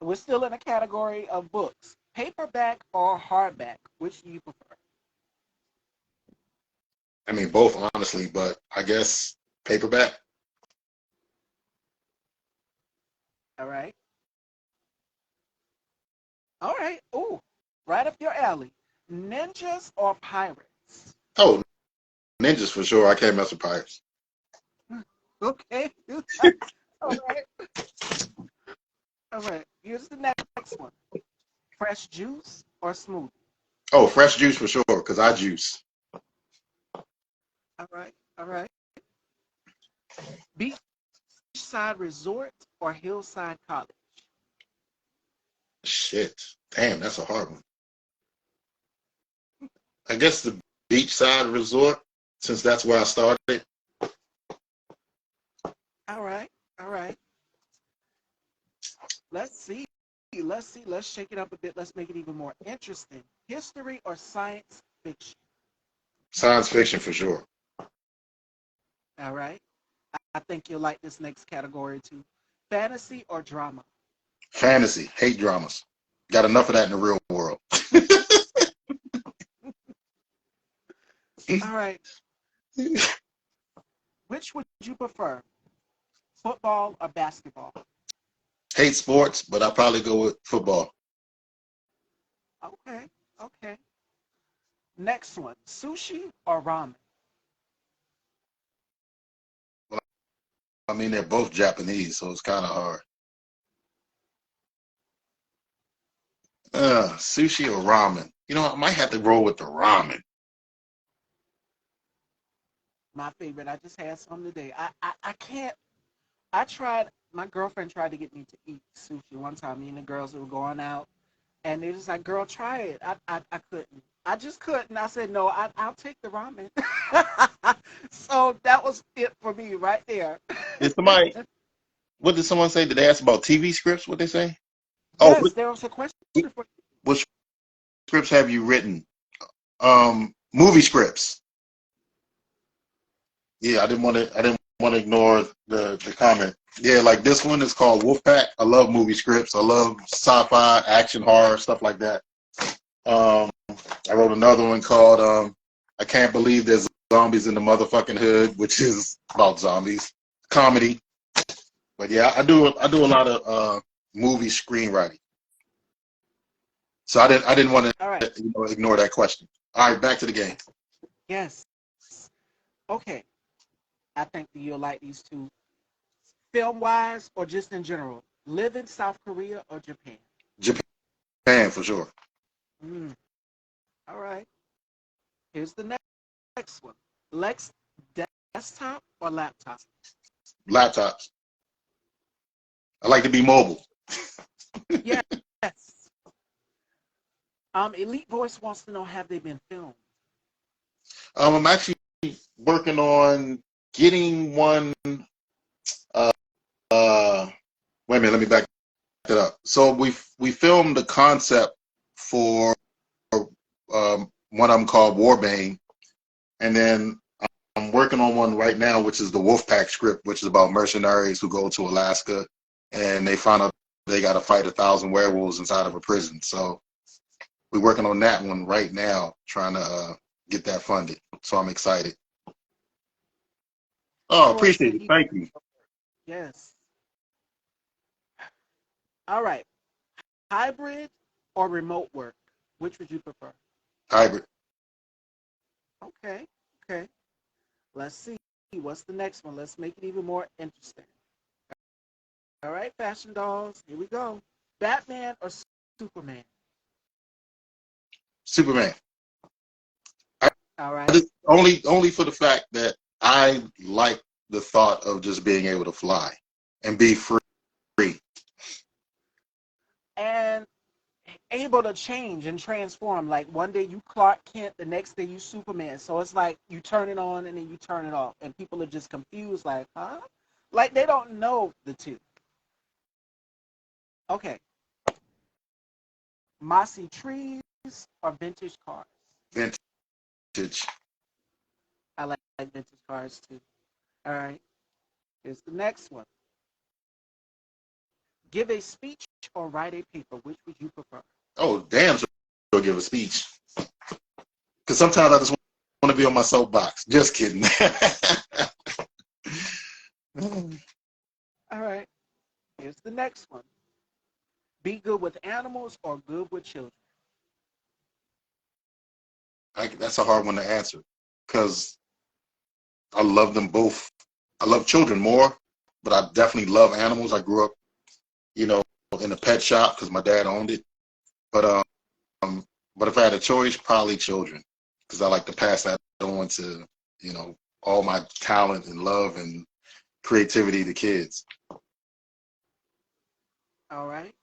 Speaker 1: We're still in a category of books. Paperback or hardback? Which do you prefer?
Speaker 2: I mean, both, honestly, but I guess paperback.
Speaker 1: All right. All right. Ooh, right up your alley. Ninjas or pirates?
Speaker 2: Oh, ninjas for sure. I can't mess with pirates.
Speaker 1: Okay. All right. All right. Here's the next one. Fresh juice or smoothie?
Speaker 2: Oh, fresh juice for sure, because I juice.
Speaker 1: All right. All right. Beachside resort or hillside college?
Speaker 2: Shit. Damn, that's a hard one. I guess the beachside resort, since that's where I started.
Speaker 1: All right. All right. Let's see. Let's see. Let's shake it up a bit. Let's make it even more interesting. History or science fiction?
Speaker 2: Science fiction for sure.
Speaker 1: All right. I think you'll like this next category too. Fantasy or drama?
Speaker 2: Fantasy. Hate dramas. Got enough of that in the real world.
Speaker 1: All right. Which would you prefer? Football or basketball?
Speaker 2: Hate sports, but I'll probably go with football.
Speaker 1: Okay. Okay. Next one. Sushi or ramen?
Speaker 2: Well, I mean, they're both Japanese, so it's kind of hard. Sushi or ramen? You know, I might have to roll with the ramen.
Speaker 1: My favorite. I just had some today. I can't. I tried. My girlfriend tried to get me to eat sushi one time. Me and the girls were going out, and they just like, "Girl, try it." I couldn't. I just couldn't. I said, "No, I'll take the ramen." So that was it for me right there.
Speaker 2: Did somebody, what did someone say? Did they ask about TV scripts? What they say? Oh,
Speaker 1: Yes, there was a question for.
Speaker 2: what scripts have you written? Movie scripts. Yeah, I didn't want to ignore the comment. Yeah, like this one is called Wolfpack. I love movie scripts. I love sci-fi, action, horror, stuff like that. Um, I wrote another one called I Can't Believe There's Zombies in the Motherfucking Hood, which is about zombies. Comedy. But yeah, I do a lot of movie screenwriting. So I didn't want
Speaker 1: All right.
Speaker 2: to ignore that question. All right, back to the game.
Speaker 1: Yes. Okay. I think that you'll like these two. Film wise or just in general? Live in South Korea or Japan?
Speaker 2: Japan for sure.
Speaker 1: Mm, all right. Here's the next one. Lex desktop or laptop?
Speaker 2: Laptops. I like to be mobile.
Speaker 1: Yes. Elite Voice wants to know, have they been filmed?
Speaker 2: I'm actually working on getting one. Uh, Wait a minute, let me back it up. So we filmed the concept for one of them called Warbane, and then I'm working on one right now, which is the Wolfpack script, which is about mercenaries who go to Alaska and they find out they got to fight 1,000 werewolves inside of a prison. So we're working on that one right now, trying to get that funded. So I'm excited. Oh,
Speaker 1: Troy
Speaker 2: appreciate
Speaker 1: said
Speaker 2: it.
Speaker 1: he.
Speaker 2: Thank you.
Speaker 1: Yes. All right. Hybrid or remote work? Which would you prefer?
Speaker 2: Hybrid.
Speaker 1: Okay. Okay. Let's see. What's the next one? Let's make it even more interesting. All right, fashion dolls. Here we go. Batman or Superman?
Speaker 2: Superman. I
Speaker 1: All right.
Speaker 2: just, only for the fact that I like the thought of just being able to fly and be free.
Speaker 1: And able to change and transform. Like one day you Clark Kent, the next day you Superman. So it's like you turn it on and then you turn it off, and people are just confused, like, huh? Like they don't know the two. Okay, mossy trees or vintage cars.
Speaker 2: Vintage.
Speaker 1: I like vintage cars too. All right, here's the next one. Give a speech or write a paper. Which would you prefer?
Speaker 2: Oh, damn, sure give a speech. Because sometimes I just want to be on my soapbox. Just kidding.
Speaker 1: All right, here's the next one. Be good with animals or good with children?
Speaker 2: That's a hard one to answer because I love them both. I love children more, but I definitely love animals. I grew up, you know, in a pet shop because my dad owned it. But but if I had a choice, probably children because I like to pass that on to, you know, all my talent and love and creativity to kids.
Speaker 1: All right.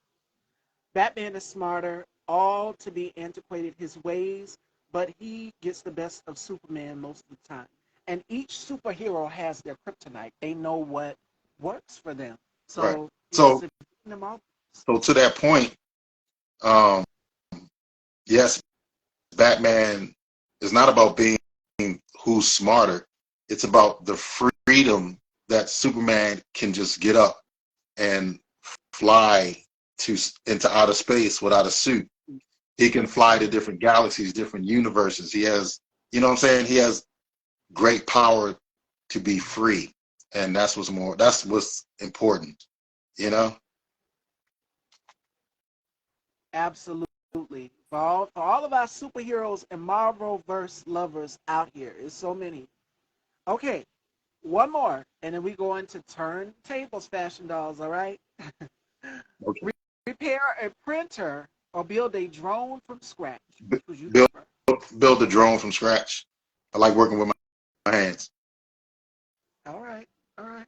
Speaker 1: Batman is smarter, all to be antiquated his ways, but he gets the best of Superman most of the time. And each superhero has their kryptonite. They know what works for them.
Speaker 2: Right.
Speaker 1: So yes,
Speaker 2: So
Speaker 1: if them all.
Speaker 2: so to that point, um, yes, Batman is not about being who's smarter. It's about the freedom that Superman can just get up and fly to into outer space without a suit. He can fly to different galaxies, different universes. He has, you know what I'm saying? He has great power to be free. And that's what's important, you know?
Speaker 1: Absolutely. For all of our superheroes and Marvel verse lovers out here, there's so many. Okay, one more, and then we go into turntables, fashion dolls. All right.
Speaker 2: Okay.
Speaker 1: Repair a printer or build a drone from scratch.
Speaker 2: B-
Speaker 1: Which would you
Speaker 2: build
Speaker 1: prefer?
Speaker 2: build a drone from scratch. I like working with my hands.
Speaker 1: All right. All right.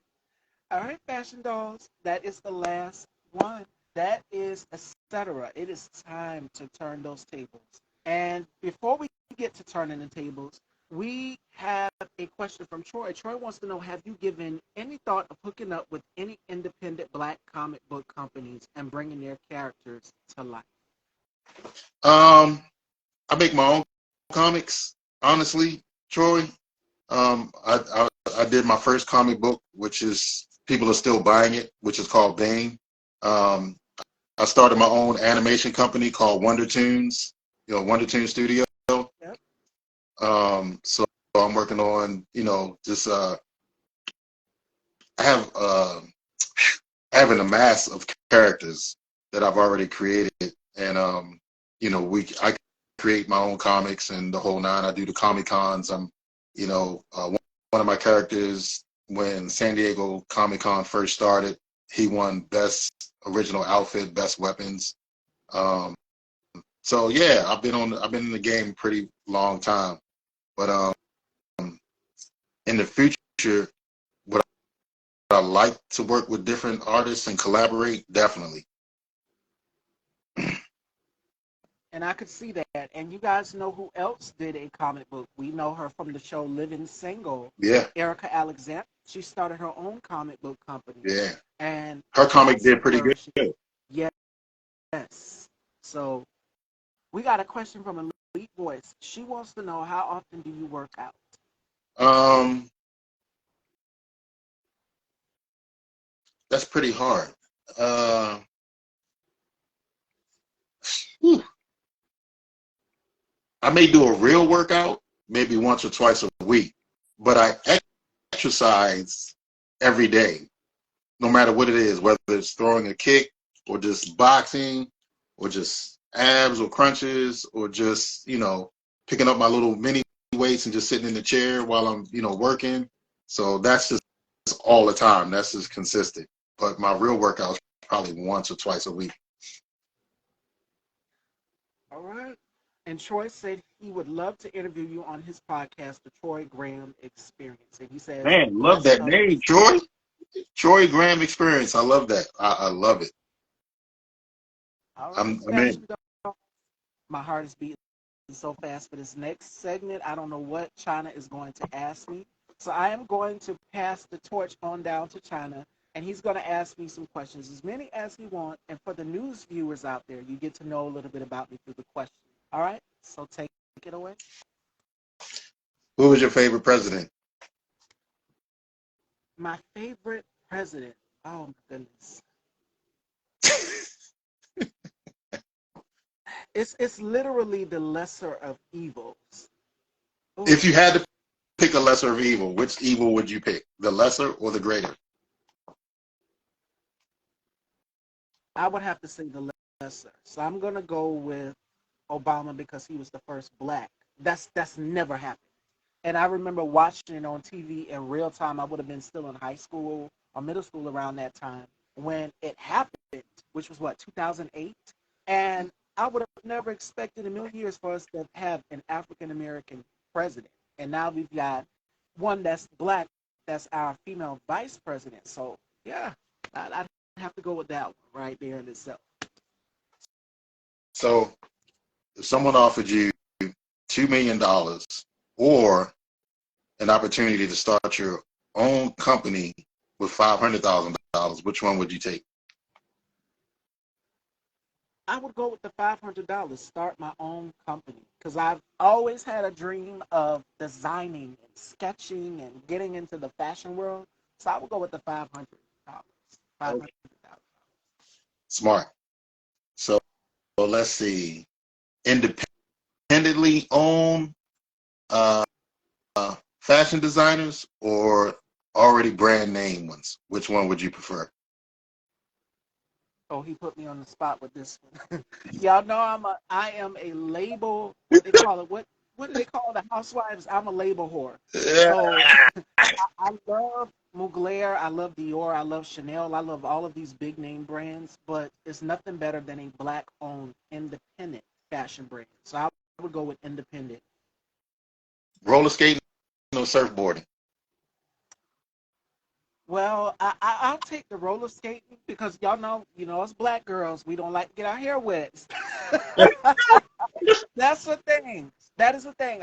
Speaker 1: All right, fashion dolls. That is the last one. That is etc. It is time to turn those tables. And before we get to turning the tables, we have a question from Troy. Troy wants to know, have you given any thought of hooking up with any independent black comic book companies and bringing their characters to life?
Speaker 2: Um, I make my own comics, honestly, Troy. I did my first comic book, which is people are still buying it, which is called Bane. Um, I started my own animation company called Wonder Tunes, Wonder Tunes Studio.
Speaker 1: Yep.
Speaker 2: So I'm working on, just I have I have an amass of characters that I've already created, and I create my own comics and the whole nine. I do the Comic Cons. I'm, one of my characters when San Diego Comic Con first started, he won best original outfit, best weapons. Um, so yeah, I've been in the game a pretty long time, but in the future, would I like to work with different artists and collaborate? Definitely.
Speaker 1: And I could see that. And you guys know who else did a comic book? We know her from the show Living Single,
Speaker 2: Yeah,
Speaker 1: Erica Alexander. She started her own comic book company.
Speaker 2: yeah.
Speaker 1: And
Speaker 2: Her comic
Speaker 1: that's
Speaker 2: did pretty good.
Speaker 1: flourishing. Yes. So we got a question from Elite Voice. She wants to know, how often do you work out?
Speaker 2: Um, that's pretty hard. Uh, whew. I may do a real workout maybe once or twice a week, but I exercise every day, no matter what it is, whether it's throwing a kick or just boxing or just abs or crunches or just, picking up my little mini weights and just sitting in the chair while I'm, working. So that's just all the time. That's just consistent. But my real workout is probably once or twice a week.
Speaker 1: All right. And Troy said he would love to interview you on his podcast, The Troy Graham Experience. And he says,
Speaker 2: Man, love
Speaker 1: bless
Speaker 2: that
Speaker 1: up.
Speaker 2: name, Troy. Troy Graham Experience. I love that. I love it.
Speaker 1: All right,
Speaker 2: I'm in.
Speaker 1: fashion dog. My heart is beating so fast for this next segment. I don't know what Chyna is going to ask me. So I am going to pass the torch on down to Chyna, and he's going to ask me some questions, as many as he wants. And for the news viewers out there, you get to know a little bit about me through the question. All right? So take it away.
Speaker 2: Who was your favorite president?
Speaker 1: My favorite president. Oh, my goodness. It's literally the lesser of evils. Ooh,
Speaker 2: If you had to pick a lesser of evil, which evil would you pick? The lesser or the greater?
Speaker 1: I would have to say the Yes, sir. So I'm gonna go with Obama because he was the first black. That's never happened. And I remember watching it on TV in real time. I would have been still in high school or middle school around that time when it happened, which was what 2008. And I would have never expected in a million years for us to have an African American president. And now we've got one that's black, that's our female vice president. So yeah, I'd have to go with that one right there in itself.
Speaker 2: So if someone offered you $2 million or an opportunity to start your own company with $500,000, which one would you take?
Speaker 1: I would go with the $500. Start my own company because I've always had a dream of designing and sketching and getting into the fashion world. So I would go with the $500. Five
Speaker 2: Okay.
Speaker 1: hundred dollars.
Speaker 2: Smart. So let's see. Independently owned uh, fashion designers or already brand name ones? Which one would you prefer?
Speaker 1: Oh, he put me on the spot with this one. Y'all know I am a label. What they call it? What do they call the housewives? I'm a label whore.
Speaker 2: Yeah.
Speaker 1: So I love Mugler, I love Dior, I love Chanel, I love all of these big name brands, but it's nothing better than a black owned independent fashion brand. So I would go with independent.
Speaker 2: Roller skating or surfboarding?
Speaker 1: Well, I'll take the roller skating because y'all know us black girls, we don't like to get our hair wet. That's the thing. That is the thing.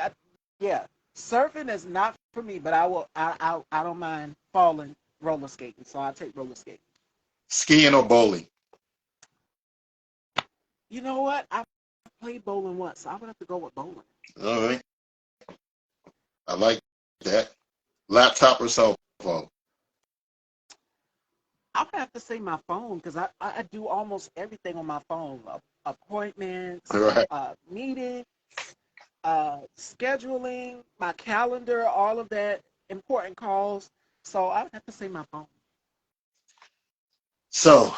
Speaker 1: Yeah, surfing is not for me, but I don't mind falling roller skating, so I take roller skating.
Speaker 2: Skiing or bowling?
Speaker 1: You know what? I played bowling once, so I would have to go with bowling.
Speaker 2: All right. I like that. Laptop or cell phone?
Speaker 1: I would have to say my phone because I do almost everything on my phone.
Speaker 2: All
Speaker 1: Appointments,
Speaker 2: right.
Speaker 1: meetings, scheduling, my calendar, all of that, important calls. So I would have to say my phone.
Speaker 2: So,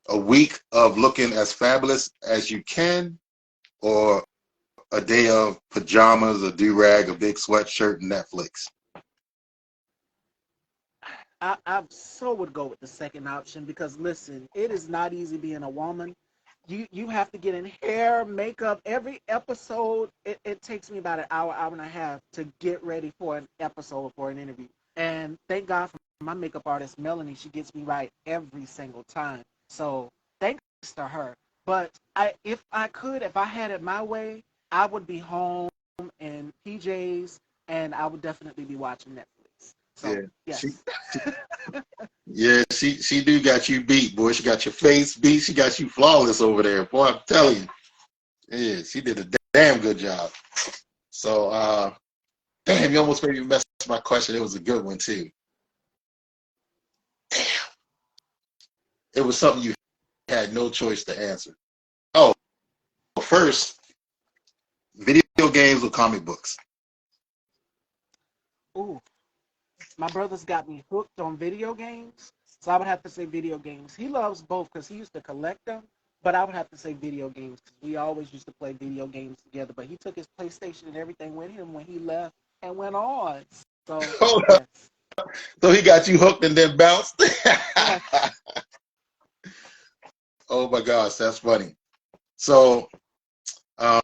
Speaker 2: a week of looking as fabulous as you can, or a day of pajamas, a do-rag, a big sweatshirt, and Netflix?
Speaker 1: I so would go with the second option because listen, it is not easy being a woman. You have to get in hair, makeup. Every episode, it takes me about an hour, hour and a half to get ready for an episode for an interview. And thank God for my makeup artist Melanie. She gets me right every single time. So thanks to her. But if I had it my way, I would be home in PJs and I would definitely be watching Netflix.
Speaker 2: Yeah.
Speaker 1: So
Speaker 2: She,
Speaker 1: yes.
Speaker 2: yeah, she do got you beat, boy. She got your face beat. She got you flawless over there, boy. I'm telling you. Yeah, she did a damn good job. So, damn, you almost made me mess my question. It was a good one too. It was something you had no choice to answer. Oh, first, video games or comic books?
Speaker 1: Ooh, my brother's got me hooked on video games, so I would have to say video games. He loves both because he used to collect them, but I would have to say video games because we always used to play video games together. But he took his PlayStation and everything with him when he left and went on. So
Speaker 2: Hold up.
Speaker 1: yes,
Speaker 2: So he got you hooked and then bounced?
Speaker 1: yes.
Speaker 2: Oh my gosh, that's funny. So, um,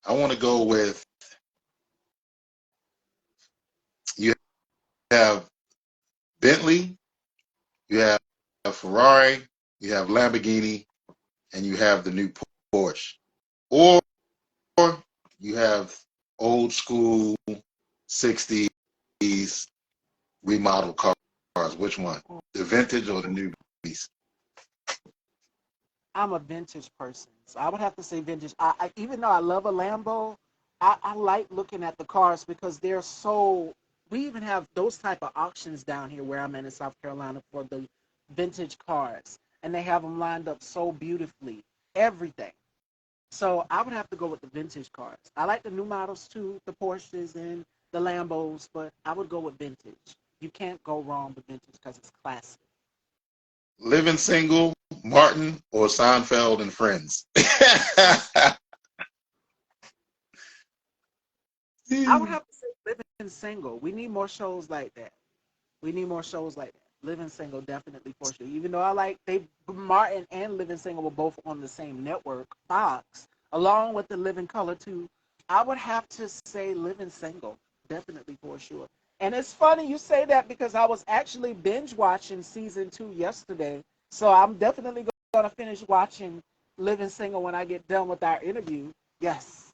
Speaker 2: I want to go with, you have Bentley, you have Ferrari, you have Lamborghini, and you have the new Porsche. Or you have old school 60s remodel cars. Which one? The vintage or the new piece?
Speaker 1: I'm a vintage person, so I would have to say vintage. Even though I love a Lambo, I like looking at the cars because they're so. We even have those type of auctions down here where I'm in South Carolina for the vintage cars, and they have them lined up so beautifully. Everything. So I would have to go with the vintage cars. I like the new models too, the Porsches and the Lambos, but I would go with vintage. You can't go wrong with vintage because it's classic.
Speaker 2: Living Single, Martin, or Seinfeld and Friends?
Speaker 1: I would have to say Living Single. We need more shows like that. We need more shows like that. Living Single, definitely for sure. Even though I like Martin and Living Single were both on the same network, Fox, along with the Living Color too. I would have to say Living Single, definitely for sure. And it's funny you say that because I was actually binge watching season 2 yesterday. So I'm definitely going to finish watching Living Single when I get done with our interview. Yes.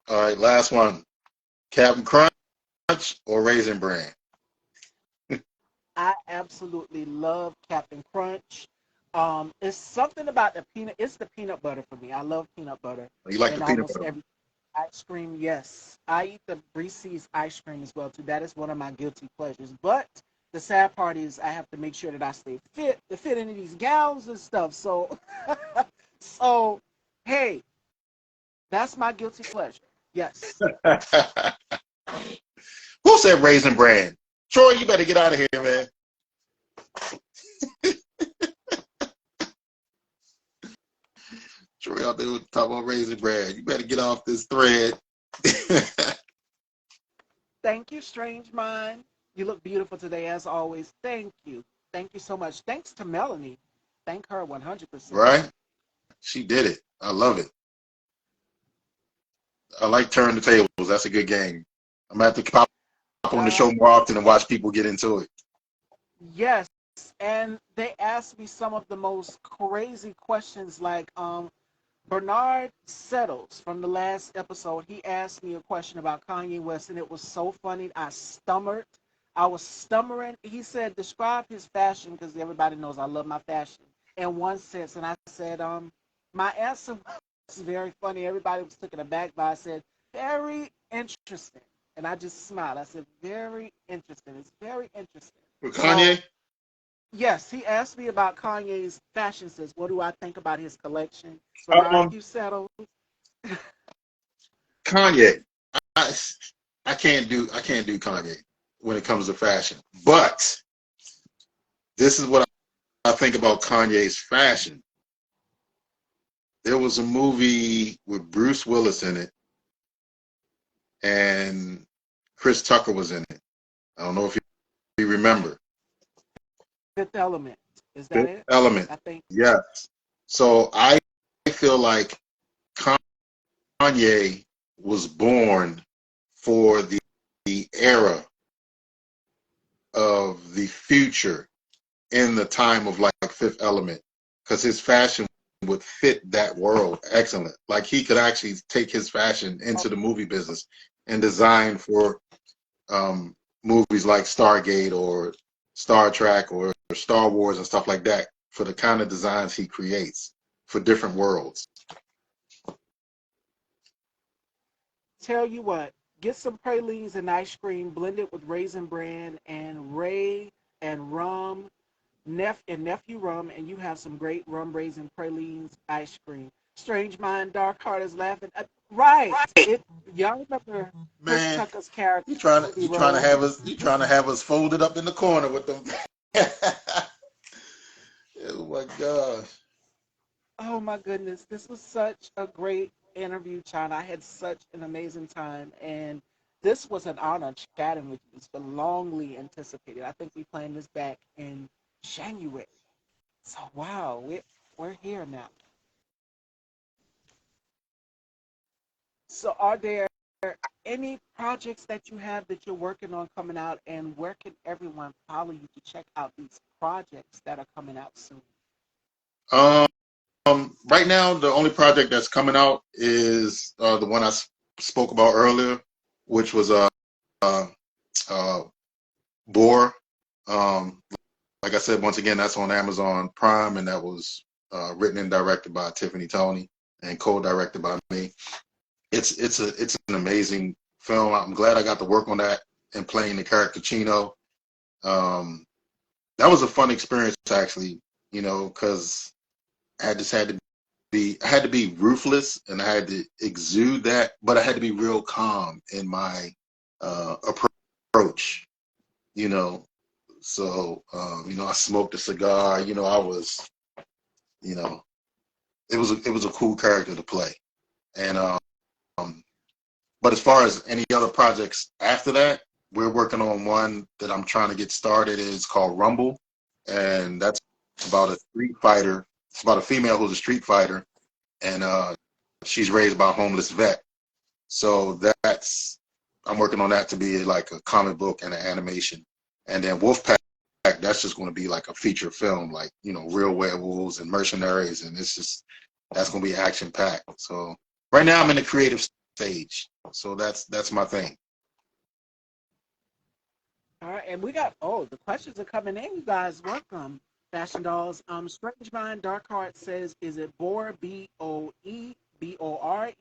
Speaker 2: All right, last one. Captain Crunch or Raisin Bran?
Speaker 1: I absolutely love Captain Crunch. It's something about the peanut. It's the peanut butter for me. I love peanut butter
Speaker 2: You like the
Speaker 1: in
Speaker 2: peanut
Speaker 1: almost
Speaker 2: butter?
Speaker 1: every ice cream. Yes, I eat the Reese's ice cream as well too. That is one of my guilty pleasures. But the sad part is I have to make sure that I stay fit to fit into these gowns and stuff. So, so hey, that's my guilty pleasure. Yes.
Speaker 2: Who said Raisin Bran? Troy, you better get out of here, man. Troy out there talking about Raisin Bran. You better get off this thread.
Speaker 1: Thank you, Strange Mind. You look beautiful today, as always. Thank you. Thank you so much. Thanks to Melanie. Thank her 100%.
Speaker 2: Right? She did it. I love it. I like Turn the Tables. That's a good game. I'm going to have to pop on the show more often and watch people get into it.
Speaker 1: Yes. And they asked me some of the most crazy questions like Bernard Settles from the last episode. He asked me a question about Kanye West, and it was so funny. I stammered. I was stammering. He said, describe his fashion, because everybody knows I love my fashion, in one sense. And I said, my answer was very funny. Everybody was taken aback by. I said, very interesting. And I just smiled. I said, very interesting. It's very interesting.
Speaker 2: For Kanye?
Speaker 1: So, yes, he asked me about Kanye's fashion sense. What do I think about his collection? Bernard, you settled.
Speaker 2: Kanye. I, I can't do Kanye when it comes to fashion. But this is what I think about Kanye's fashion. There was a movie with Bruce Willis in it, and Chris Tucker was in it. I don't know if you remember.
Speaker 1: Fifth Element. Is that
Speaker 2: Fifth
Speaker 1: it?
Speaker 2: Element.
Speaker 1: I think.
Speaker 2: Yes. So I feel like Kanye was born for the era of the future in the time of like Fifth Element, because his fashion would fit that world excellent. Like he could actually take his fashion into the movie business and design for movies like Stargate or Star Trek or Star Wars and stuff like that, for the kind of designs he creates for different worlds.
Speaker 1: Tell you what, get some pralines and ice cream, blend it with raisin bran and Ray and rum, nephew rum, and you have some great rum raisin pralines ice cream. Strange Mind, Dark Heart is laughing. Right. Y'all remember Chris Tucker's character?
Speaker 2: You trying to have us folded up in the corner with them. Oh my gosh.
Speaker 1: Oh my goodness, this was such a great interview, Chyna. I had such an amazing time, and this was an honor chatting with you. It's been longly anticipated. I think we planned this back in January. So wow, we're here now. So are there any projects that you have that you're working on coming out, and where can everyone follow you to check out these projects that are coming out soon?
Speaker 2: Right now, the only project that's coming out is the one I spoke about earlier, which was uh, Boar. Um, like I said, once again, that's on Amazon Prime, and that was written and directed by Tiffany Tony and co-directed by me. It's an amazing film. I'm glad I got to work on that and playing the character Chino. That was a fun experience, actually, because I had to be ruthless, and I had to exude that, but I had to be real calm in my approach. you know. So, I smoked a cigar. I was, you know, it was a cool character to play. And but as far as any other projects after that, we're working on one that I'm trying to get started. It's called Rumble, and that's about a street fighter. It's about a female who's a street fighter, and she's raised by a homeless vet. So that's I'm working on that to be like a comic book and an animation. And then Wolfpack, that's just going to be like a feature film, like real werewolves and mercenaries, and that's going to be action packed. So right now I'm in the creative stage, so that's my thing.
Speaker 1: All right, and we got the questions are coming in, you guys. Welcome, Fashion Dolls. Strange Mind Dark Heart says, is it Boar, Bore, or Boar?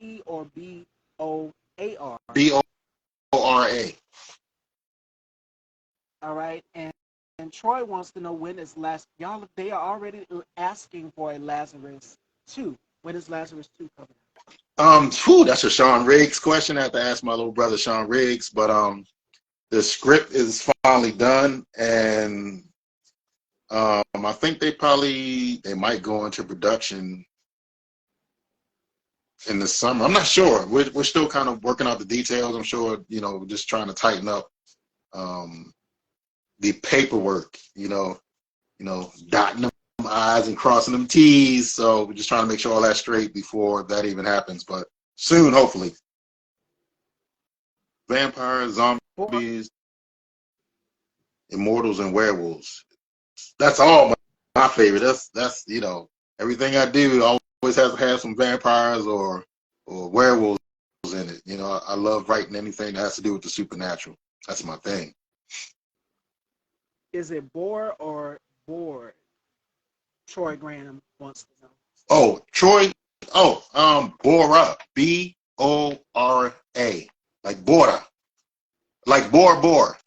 Speaker 2: Bora.
Speaker 1: All right, and Troy wants to know when is last. Y'all, they are already asking for a Lazarus 2. When is Lazarus 2 coming
Speaker 2: That's a Sean Riggs question. I have to ask my little brother Sean Riggs, but the script is finally done, and I think they might go into production in the summer. I'm not sure. We're still kind of working out the details. I'm sure, just trying to tighten up um, the paperwork. Dotting them I's and crossing them T's. So we're just trying to make sure all that's straight before that even happens. But soon, hopefully. Vampires,
Speaker 1: out?
Speaker 2: zombies, immortals, and werewolves. That's all my favorite. That's everything I do always has to have some vampires or werewolves in it. I love writing anything that has to do with the supernatural. That's my thing.
Speaker 1: Is it Boar or Board? Troy Graham wants to know.
Speaker 2: Oh, Troy. Oh, Bora. Bora. Like Bora. Like Bor.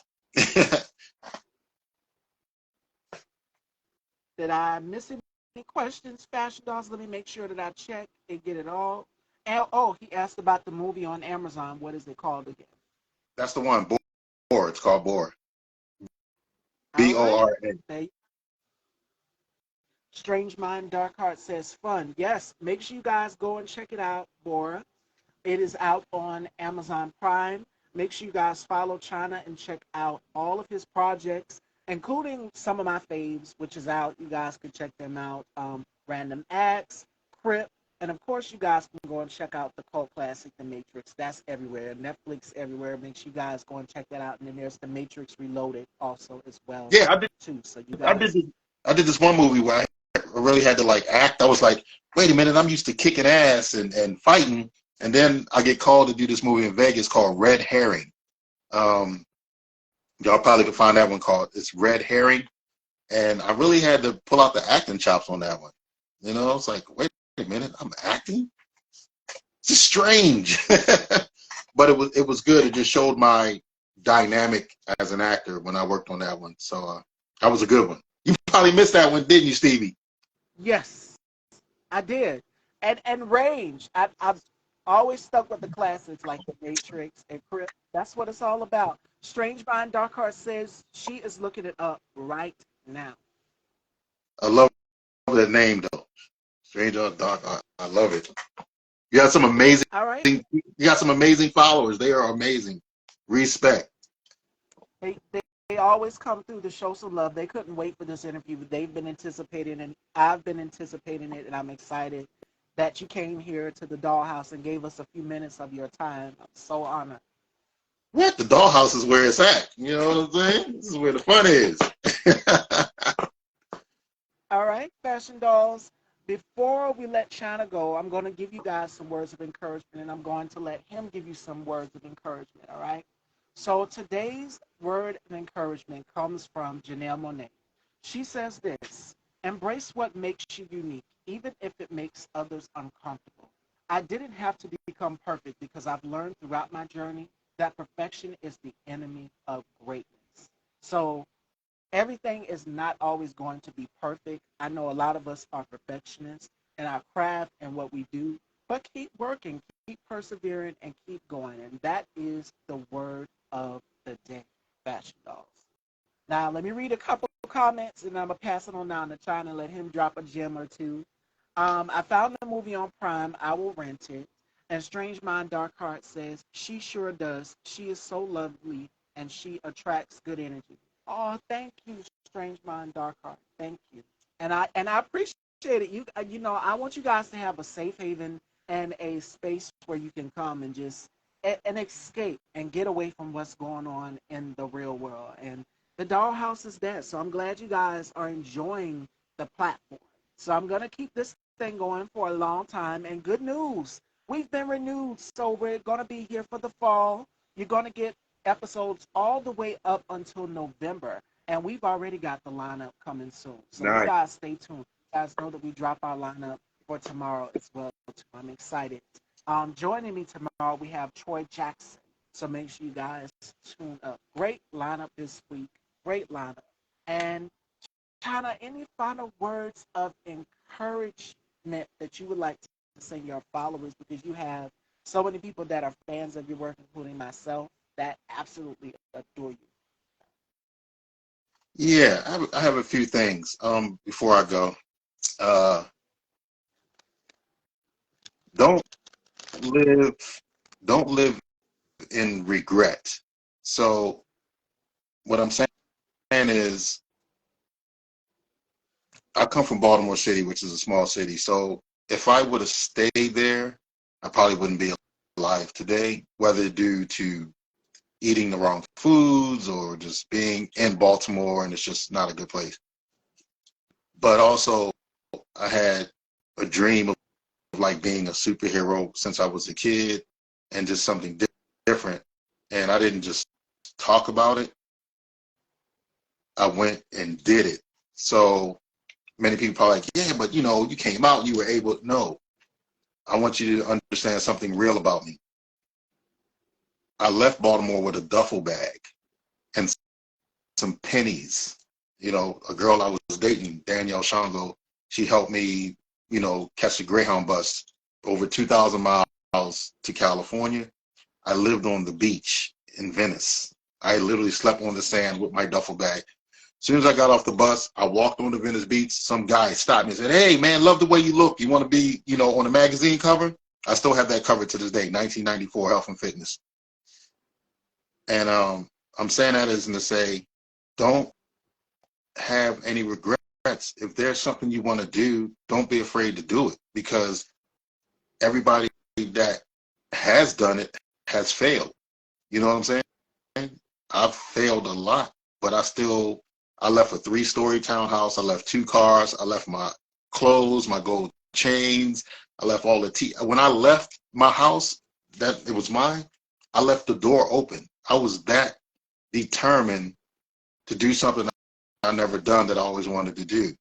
Speaker 1: Did I miss any questions, Fashion Dolls? Let me make sure that I check and get it all. And, he asked about the movie on Amazon. What is it called again?
Speaker 2: That's the one. Bor. It's called Bor.
Speaker 1: All right.
Speaker 2: Bora.
Speaker 1: Strange Mind Dark Heart says fun. Yes, make sure you guys go and check it out, Bora. It is out on Amazon Prime. Make sure you guys follow Chyna and check out all of his projects, including some of my faves, which is out. You guys can check them out. Random Acts, Crip, and of course, you guys can go and check out the cult classic, The Matrix. That's everywhere. Netflix everywhere. Make sure you guys go and check that out. And then there's The Matrix Reloaded also as well,
Speaker 2: Yeah, I did.
Speaker 1: too. So you
Speaker 2: I did.
Speaker 1: guys.
Speaker 2: I did this one movie where I really had to like act. I was like, wait a minute, I'm used to kicking ass and fighting, and then I get called to do this movie in Vegas called Red Herring. Um, y'all probably can find that one called it's Red Herring, and I really had to pull out the acting chops on that one. It's like, wait a minute, I'm acting. It's strange, but it was good. It just showed my dynamic as an actor when I worked on that one. So that was a good one. You probably missed that one, didn't you, Stevie?
Speaker 1: Yes, I did. And range. I've always stuck with the classics like The Matrix and Crip. That's what it's all about. Strange Mind Darkheart says she is looking it up right now.
Speaker 2: I love that name though. Stranger Dark. I love it. You got some amazing.
Speaker 1: All right.
Speaker 2: You got some amazing followers. They are amazing. Respect.
Speaker 1: They always come through to show some love. They couldn't wait for this interview. They've been anticipating, and I've been anticipating it, and I'm excited that you came here to the Dollhouse and gave us a few minutes of your time. I'm so honored.
Speaker 2: What? The dollhouse is where it's at. You know what I'm saying? This is where the fun is.
Speaker 1: All right, Fashion Dolls. Before we let Chyna go, I'm going to give you guys some words of encouragement, and I'm going to let him give you some words of encouragement. All right. So today's word of encouragement comes from Janelle Monáe. She says this: embrace what makes you unique, even if it makes others uncomfortable. I didn't have to become perfect because I've learned throughout my journey that perfection is the enemy of greatness. So everything is not always going to be perfect. I know a lot of us are perfectionists in our craft and what we do, but keep working, keep persevering, and keep going. And that is the word of the day, Fashion Dolls. Now, let me read a couple comments, and I'm going to pass it on down to China and let him drop a gem or two. I found the movie on Prime. I will rent it. And Strange Mind Dark Heart says, she sure does. She is so lovely, and she attracts good energy. Oh, thank you, Strange Mind Dark Heart. Thank you. And I appreciate it. I want you guys to have a safe haven and a space where you can come and just and escape and get away from what's going on in the real world. And the dollhouse is dead. So I'm glad you guys are enjoying the platform. So I'm gonna keep this thing going for a long time. And good news, we've been renewed. So we're gonna be here for the fall. You're gonna get episodes all the way up until November. And we've already got the lineup coming soon. So you
Speaker 2: Nice.
Speaker 1: guys stay tuned. You guys know that we drop our lineup for tomorrow as well. Too. I'm excited. Joining me tomorrow, we have Troy Jackson. So make sure you guys tune up. Great lineup this week. Great lineup. And China, any final words of encouragement that you would like to send your followers, because you have so many people that are fans of your work, including myself, that absolutely adore you.
Speaker 2: Yeah, I have a few things before I go. Uh, don't live don't live in regret. So what I'm saying is I come from Baltimore City, which is a small city. So if I would have stayed there, I probably wouldn't be alive today, whether due to eating the wrong foods or just being in Baltimore and it's just not a good place. But also I had a dream of like being a superhero since I was a kid and just something different. And I didn't just talk about it. I went and did it. So many people are like, yeah, but you came out, you were able. No, I want you to understand something real about me. I left Baltimore with a duffel bag and some pennies. A girl I was dating, Danielle Shango, she helped me, catch a Greyhound bus over 2,000 miles to California. I lived on the beach in Venice. I literally slept on the sand with my duffel bag. As soon as I got off the bus, I walked on the Venice Beach. Some guy stopped me and said, "Hey, man, love the way you look. You want to be, on a magazine cover?" I still have that cover to this day, 1994, Health and Fitness. And I'm saying that as to say, don't have any regrets. If there's something you want to do, don't be afraid to do it, because everybody that has done it has failed. You know what I'm saying? I've failed a lot, but I left a 3-story townhouse. I left 2 cars. I left my clothes, my gold chains. I left all the tea. When I left my house, that it was mine, I left the door open. I was that determined to do something I never done that I always wanted to do.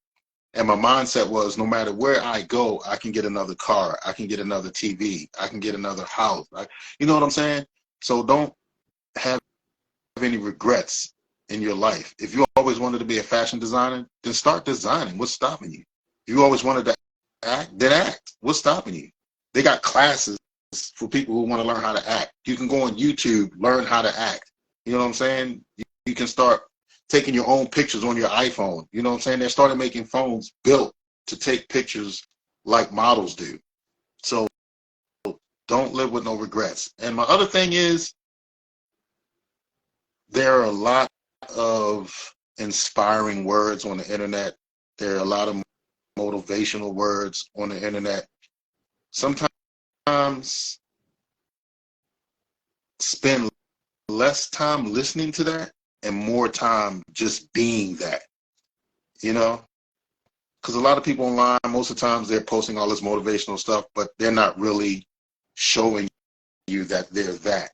Speaker 2: And my mindset was, no matter where I go, I can get another car. I can get another TV. I can get another house. You know what I'm saying? So don't have any regrets in your life. If you always wanted to be a fashion designer, then start designing. What's stopping you? If you always wanted to act, then act. What's stopping you? They got classes for people who want to learn how to act. You can go on YouTube, learn how to act. You know what I'm saying? You can start taking your own pictures on your iPhone. You know what I'm saying? They started making phones built to take pictures like models do. So don't live with no regrets. And my other thing is, there are a lot of inspiring words on the internet. There are a lot of motivational words on the internet. Sometimes spend less time listening to that and more time just being that, you know? Because a lot of people online, most of the times they're posting all this motivational stuff, but they're not really showing you that they're that.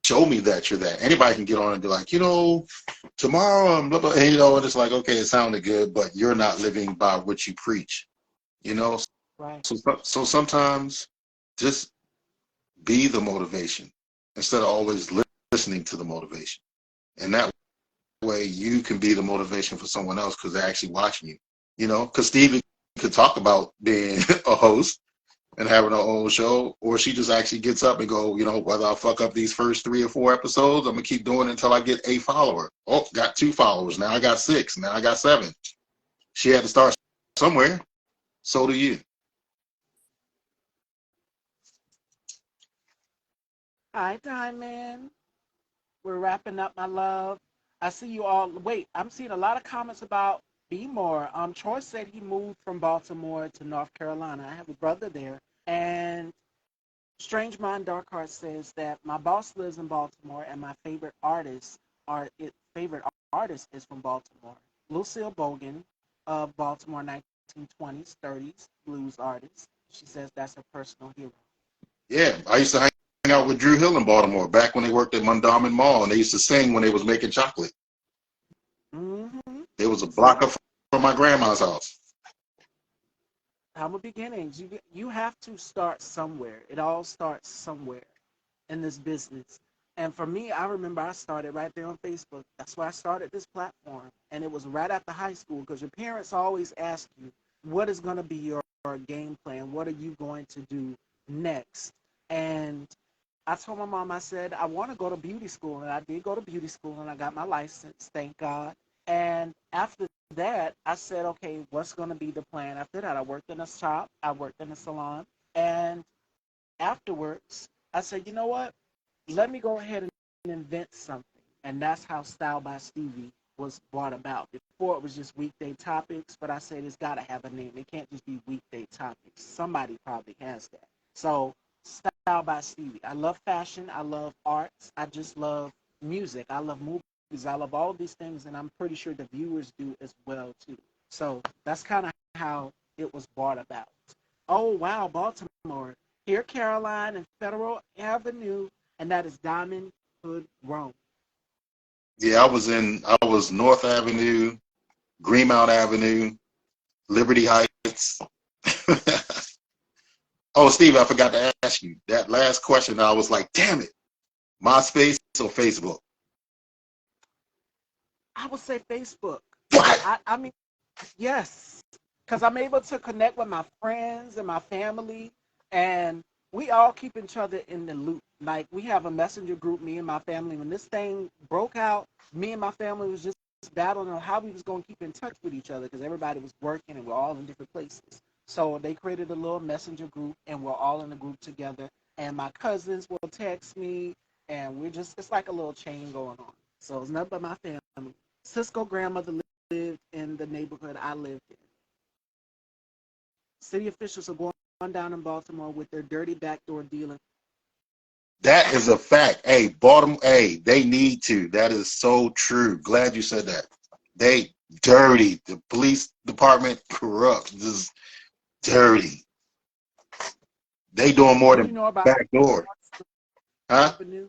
Speaker 2: Show me that you're that. Anybody can get on and be like, tomorrow I'm blah, blah, and it's like, okay, it sounded good, but you're not living by what you preach, you know?
Speaker 1: Right.
Speaker 2: So sometimes just be the motivation instead of always listening to the motivation. And that way you can be the motivation for someone else because they're actually watching you, because Stevie could talk about being a host, and having her own show, or she just actually gets up and go, whether I fuck up these first 3 or 4 episodes, I'm gonna keep doing it until I get a follower. Oh, got 2 followers. Now I got 6. Now I got 7. She had to start somewhere. So do you.
Speaker 1: Hi, Diamond. We're wrapping up, my love. I see you all. Wait, I'm seeing a lot of comments about Be More. Troy said he moved from Baltimore to North Carolina. I have a brother there. And Strange Mind Dark Heart says that my boss lives in Baltimore and my favorite artist is from Baltimore. Lucille Bogan of Baltimore 1920s, 30s blues artist. She says that's her personal hero.
Speaker 2: Yeah, I used to hang out with Drew Hill in Baltimore back when they worked at Mondawmin Mall, and they used to sing when they was making chocolate.
Speaker 1: Mm-hmm.
Speaker 2: It was a block up from my grandma's house.
Speaker 1: Humble beginnings. You have to start somewhere. It all starts somewhere in this business. And for me, I remember I started right there on Facebook. That's why I started this platform. And it was right after high school because your parents always ask you, what is going to be your game plan? What are you going to do next? And I told my mom, I said, I want to go to beauty school. And I did go to beauty school and I got my license, thank God. And after that, I said, okay, what's going to be the plan? After that, I worked in a shop, I worked in a salon. And afterwards, I said, you know what? Let me go ahead and invent something. And that's how Style by Stevie was brought about. Before it was just weekday topics, but I said it's got to have a name. It can't just be weekday topics. Somebody probably has that. So Style by Stevie. I love fashion. I love arts. I just love music. I love movies. I love all these things, and I'm pretty sure the viewers do as well too. So that's kind of how it was brought about. Oh wow, Baltimore. Here, Caroline and Federal Avenue, and that is Diamond Hood Road.
Speaker 2: Yeah, I was North Avenue, Greenmount Avenue, Liberty Heights. Oh, Steve, I forgot to ask you that last question. I was like, damn it, MySpace or Facebook?
Speaker 1: I would say Facebook.
Speaker 2: What?
Speaker 1: I mean, yes, because I'm able to connect with my friends and my family, and we all keep each other in the loop. Like we have a messenger group, me and my family. When this thing broke out, me and my family was just battling on how we was going to keep in touch with each other because everybody was working and we're all in different places. So they created a little messenger group, and we're all in the group together. And my cousins will text me, and we're just—it's like a little chain going on. So it's nothing but my family. Cisco grandmother lived in the neighborhood I lived in. City officials are going down in Baltimore with their dirty backdoor dealing.
Speaker 2: That is a fact. Hey, Baltimore, hey, they need to. That is so true. Glad you said that. They dirty. The police department corrupt. Just dirty. They doing more
Speaker 1: Did you
Speaker 2: than
Speaker 1: know about
Speaker 2: backdoor. Huh?
Speaker 1: Avenue?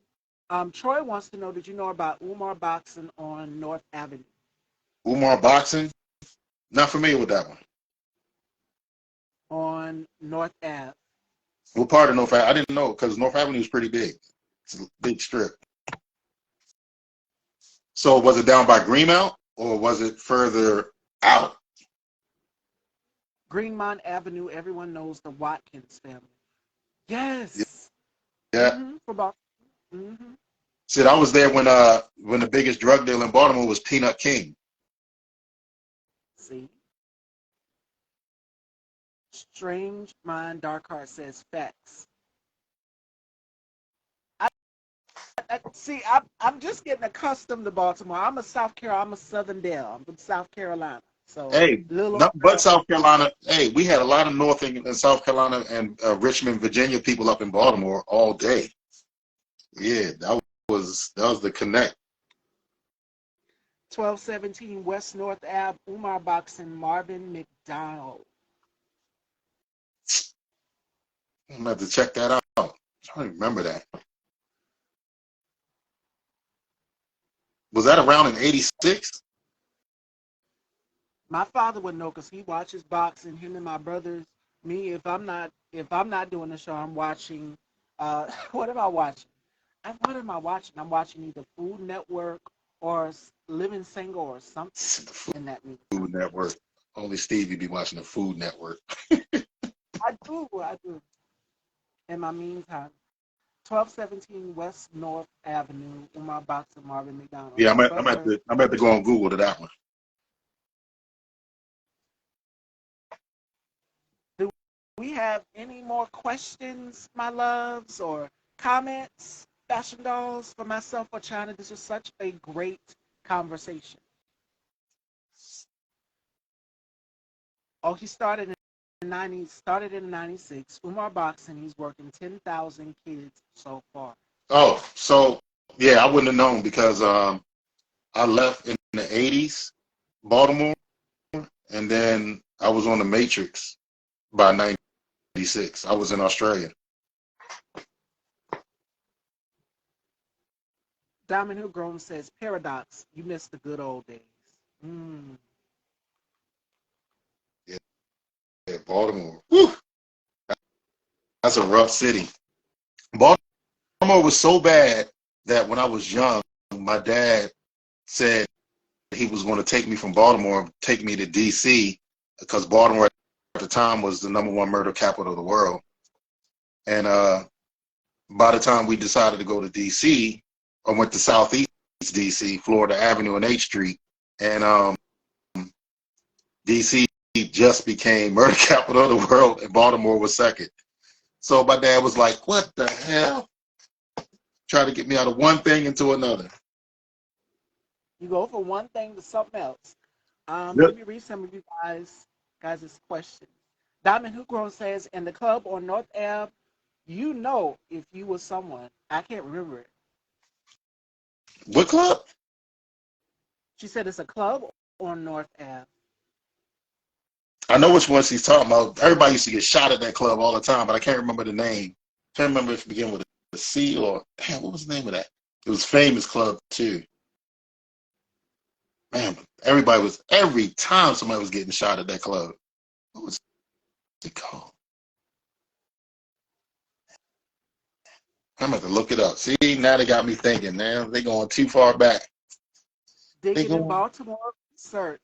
Speaker 1: Troy wants to know, did you know about Umar Boxing on North Avenue?
Speaker 2: Umar Boxing? Not familiar with that one.
Speaker 1: On North Ave.
Speaker 2: What part of North Avenue? I didn't know because North Avenue is pretty big. It's a big strip. So was it down by Greenmount or was it further out?
Speaker 1: Greenmont Avenue, everyone knows the Watkins family. Yes.
Speaker 2: Yeah.
Speaker 1: For Boston. Mm-hmm.
Speaker 2: Said I was there when the biggest drug dealer in Baltimore was Peanut King.
Speaker 1: See? Strange Mind Dark Heart says facts. See, I'm just getting accustomed to Baltimore. I'm a South Carolina. I'm a Southern Belle. I'm from South Carolina. So
Speaker 2: Hey,
Speaker 1: little
Speaker 2: not but
Speaker 1: girl.
Speaker 2: South Carolina. Hey, we had a lot of North and South Carolina and Richmond, Virginia people up in Baltimore all day. Yeah, that was the connect.
Speaker 1: 1217 West North Ave, Umar Boxing, Marvin McDonald.
Speaker 2: I'm gonna have to check that out. I don't remember that. Was that around in '86?
Speaker 1: My father would know because he watches boxing. Him and my brothers. Me, if I'm not doing the show, I'm watching. What am I watching? What am I watching? I'm watching either Food Network or Living Single or something
Speaker 2: The
Speaker 1: in that means.
Speaker 2: Food Network. Only Stevie be watching the Food Network.
Speaker 1: I do. in my meantime. 1217 West North Avenue, Umar Box and Marvin McDonald.
Speaker 2: Yeah,
Speaker 1: His
Speaker 2: I'm at
Speaker 1: brother.
Speaker 2: the I'm at to go on Google to that one.
Speaker 1: Do we have any more questions, my loves, or comments, fashion dolls, for myself or China? This was such a great conversation. Oh, he started in the 90s, started in 96. Umar Boxing, he's working 10,000 kids so far.
Speaker 2: Oh, so yeah, I wouldn't have known because I left in the '80s, Baltimore, and then I was on the Matrix by '96. I was in Australia.
Speaker 1: Diamond Hill Grown says, Paradox, you missed the good old days. Mm.
Speaker 2: Yeah, yeah, Baltimore. Whew, that's a rough city. Baltimore was so bad that when I was young, my dad said he was going to take me from Baltimore and take me to D.C. because Baltimore at the time was the #1 murder capital of the world. And by the time we decided to go to D.C., I went to Southeast D.C., Florida Avenue and H Street, and D.C. just became murder capital of the world, and Baltimore was second. So my dad was like, "What the hell?" Try to get me out of one thing into another.
Speaker 1: You go from one thing to something else.
Speaker 2: Yep.
Speaker 1: Let me read some of you guys' questions. Diamond Hookron says, in the club on North Ave, you know if you were someone. I can't remember it.
Speaker 2: What club?
Speaker 1: She said it's a club on North Ave.
Speaker 2: I know which one she's talking about. Everybody used to get shot at that club all the time, but I can't remember the name. Can't remember if it began with a C or damn, what was the name of that? It was famous club too. Man, every time somebody was getting shot at that club. What was it called? I'm gonna have to look it up. See, now they got me thinking. Now they going too far back. They
Speaker 1: Digging in
Speaker 2: going.
Speaker 1: Baltimore, search.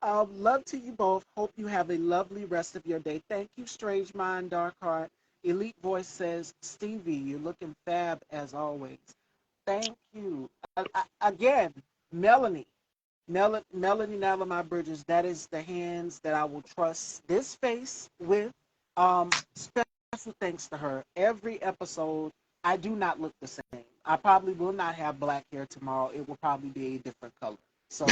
Speaker 1: Love to you both. Hope you have a lovely rest of your day. Thank you, Strange Mind, Dark Heart. Elite Voice says, Stevie, you're looking fab as always. Thank you. Again, Melanie. Melanie Nella, my bridges. That is the hands that I will trust this face with. Special thanks to her. Every episode, I do not look the same. I probably will not have black hair tomorrow. It will probably be a different color. So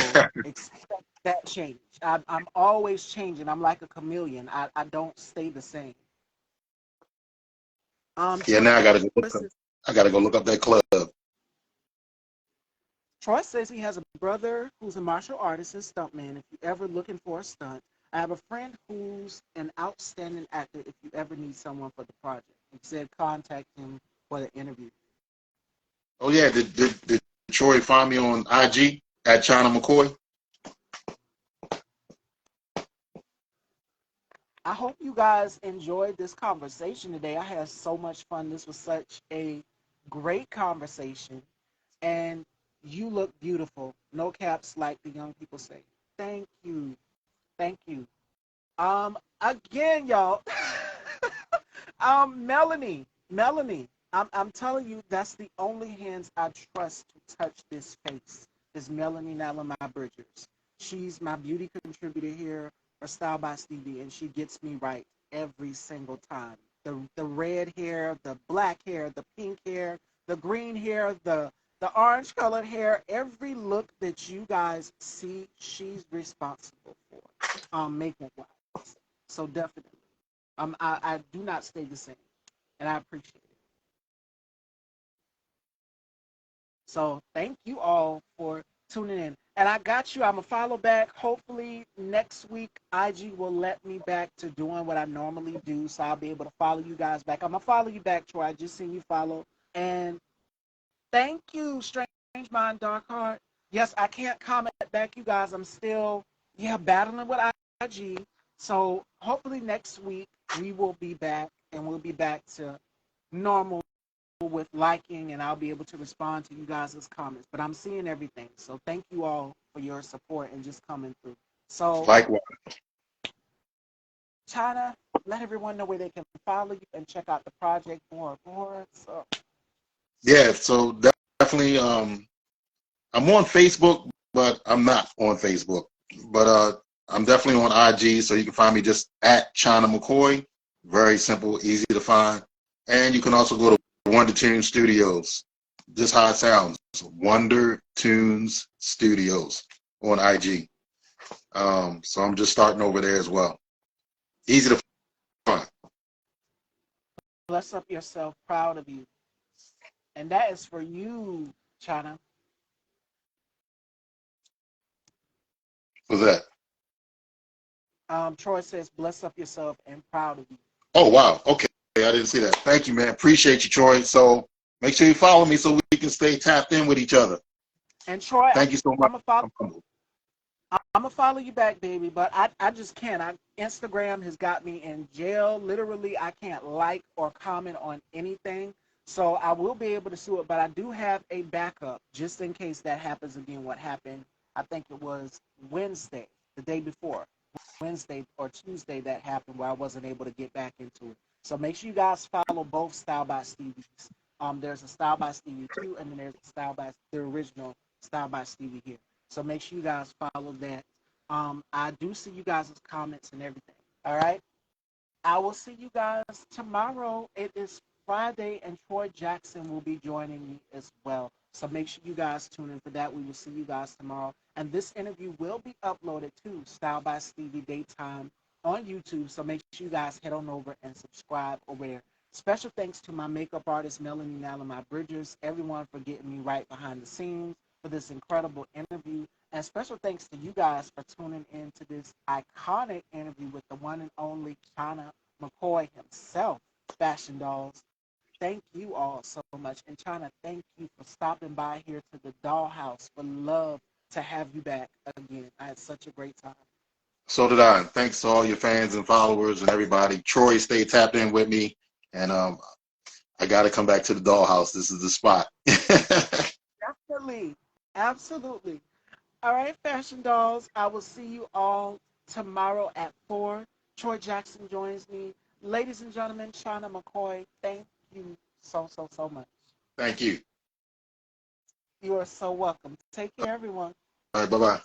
Speaker 1: expect that change. I'm always changing. I'm like a chameleon. I don't stay the same.
Speaker 2: Yeah, now I
Speaker 1: Troy
Speaker 2: gotta go look up.
Speaker 1: says,
Speaker 2: I gotta go look up that club.
Speaker 1: Troy says he has a brother who's a martial artist and stuntman. If you're ever looking for a stunt, I have a friend who's an outstanding actor. If you ever need someone for the project, he said contact him for the interview.
Speaker 2: Oh yeah, did Troy find me on IG at Chyna McCoy?
Speaker 1: I hope you guys enjoyed this conversation today. I had so much fun. This was such a great conversation. And you look beautiful. No caps, like the young people say. Thank you. Thank you. Again, y'all. Melanie. I'm telling you, that's the only hands I trust to touch this face. Is Melanie Nalama Bridgers. She's my beauty contributor here for Style by Stevie, and she gets me right every single time. The red hair, the black hair, the pink hair, the green hair, the orange colored hair, every look that you guys see, she's responsible for. Makeup wise. So definitely. I do not stay the same, and I appreciate it. So thank you all for tuning in. And I got you. I'm going to follow back. Hopefully next week, IG will let me back to doing what I normally do. So I'll be able to follow you guys back. I'm going to follow you back, Troy. I just seen you follow. And thank you, Strange Mind, Dark Heart. Yes, I can't comment back, you guys. I'm still, battling with IG. So hopefully next week we will be back, and we'll be back to normal with liking, and I'll be able to respond to you guys' comments. But I'm seeing everything. So thank you all for your support and just coming through. So,
Speaker 2: Likewise.
Speaker 1: China, let everyone know where they can follow you and check out the project more and more. So
Speaker 2: Yeah, so definitely I'm on Facebook, but I'm not on Facebook. But I'm definitely on IG, so you can find me just at Chyna McCoy. Very simple, easy to find. And you can also go to Wonder Tunes Studios. Just how it sounds. Wonder Tunes Studios on IG. So I'm just starting over there as well. Easy to find.
Speaker 1: bless up yourself, proud of you. And that is for you, Chyna.
Speaker 2: What's that?
Speaker 1: Troy says, bless up yourself and proud of you.
Speaker 2: Oh, wow. Okay. I didn't see that. Thank you, man. Appreciate you, Troy. So make sure you follow me so we can stay tapped in with each other.
Speaker 1: And Troy,
Speaker 2: Thank you so much.
Speaker 1: I'm gonna follow.
Speaker 2: I'm humbled.
Speaker 1: I'm gonna follow you back, baby. But I just can't. Instagram has got me in jail. Literally, I can't like or comment on anything. So I will be able to sue it, but I do have a backup just in case that happens again. What happened? I think it was Wednesday, the day before. Wednesday or Tuesday that happened where I wasn't able to get back into it. So make sure you guys follow both Style by Stevie's. There's a Style by Stevie 2, and then there's a Style by the original Style by Stevie here. So make sure you guys follow that. I do see you guys' comments and everything. All right. I will see you guys tomorrow. It is Friday, and Troy Jackson will be joining me as well. So make sure you guys tune in for that. We will see you guys tomorrow. And this interview will be uploaded to Style by Stevie Daytime on YouTube. So make sure you guys head on over and subscribe over there. Special thanks to my makeup artist, Melanie Nalla, my Bridgers, everyone for getting me right behind the scenes for this incredible interview. And special thanks to you guys for tuning in to this iconic interview with the one and only Chyna McCoy himself, Fashion Dolls. Thank you all so much. And Chyna, thank you for stopping by here to the Dollhouse. Would love to have you back again. I had such a great time.
Speaker 2: So did I. And thanks to all your fans and followers and everybody. Troy stayed tapped in with me. And I got to come back to the dollhouse. This is the spot.
Speaker 1: Definitely. Absolutely. All right, Fashion Dolls. I will see you all tomorrow at 4. Troy Jackson joins me. Ladies and gentlemen, Chyna McCoy, thank you so, so, so much.
Speaker 2: Thank you.
Speaker 1: You are so welcome. Take care, everyone.
Speaker 2: All right. Bye-bye.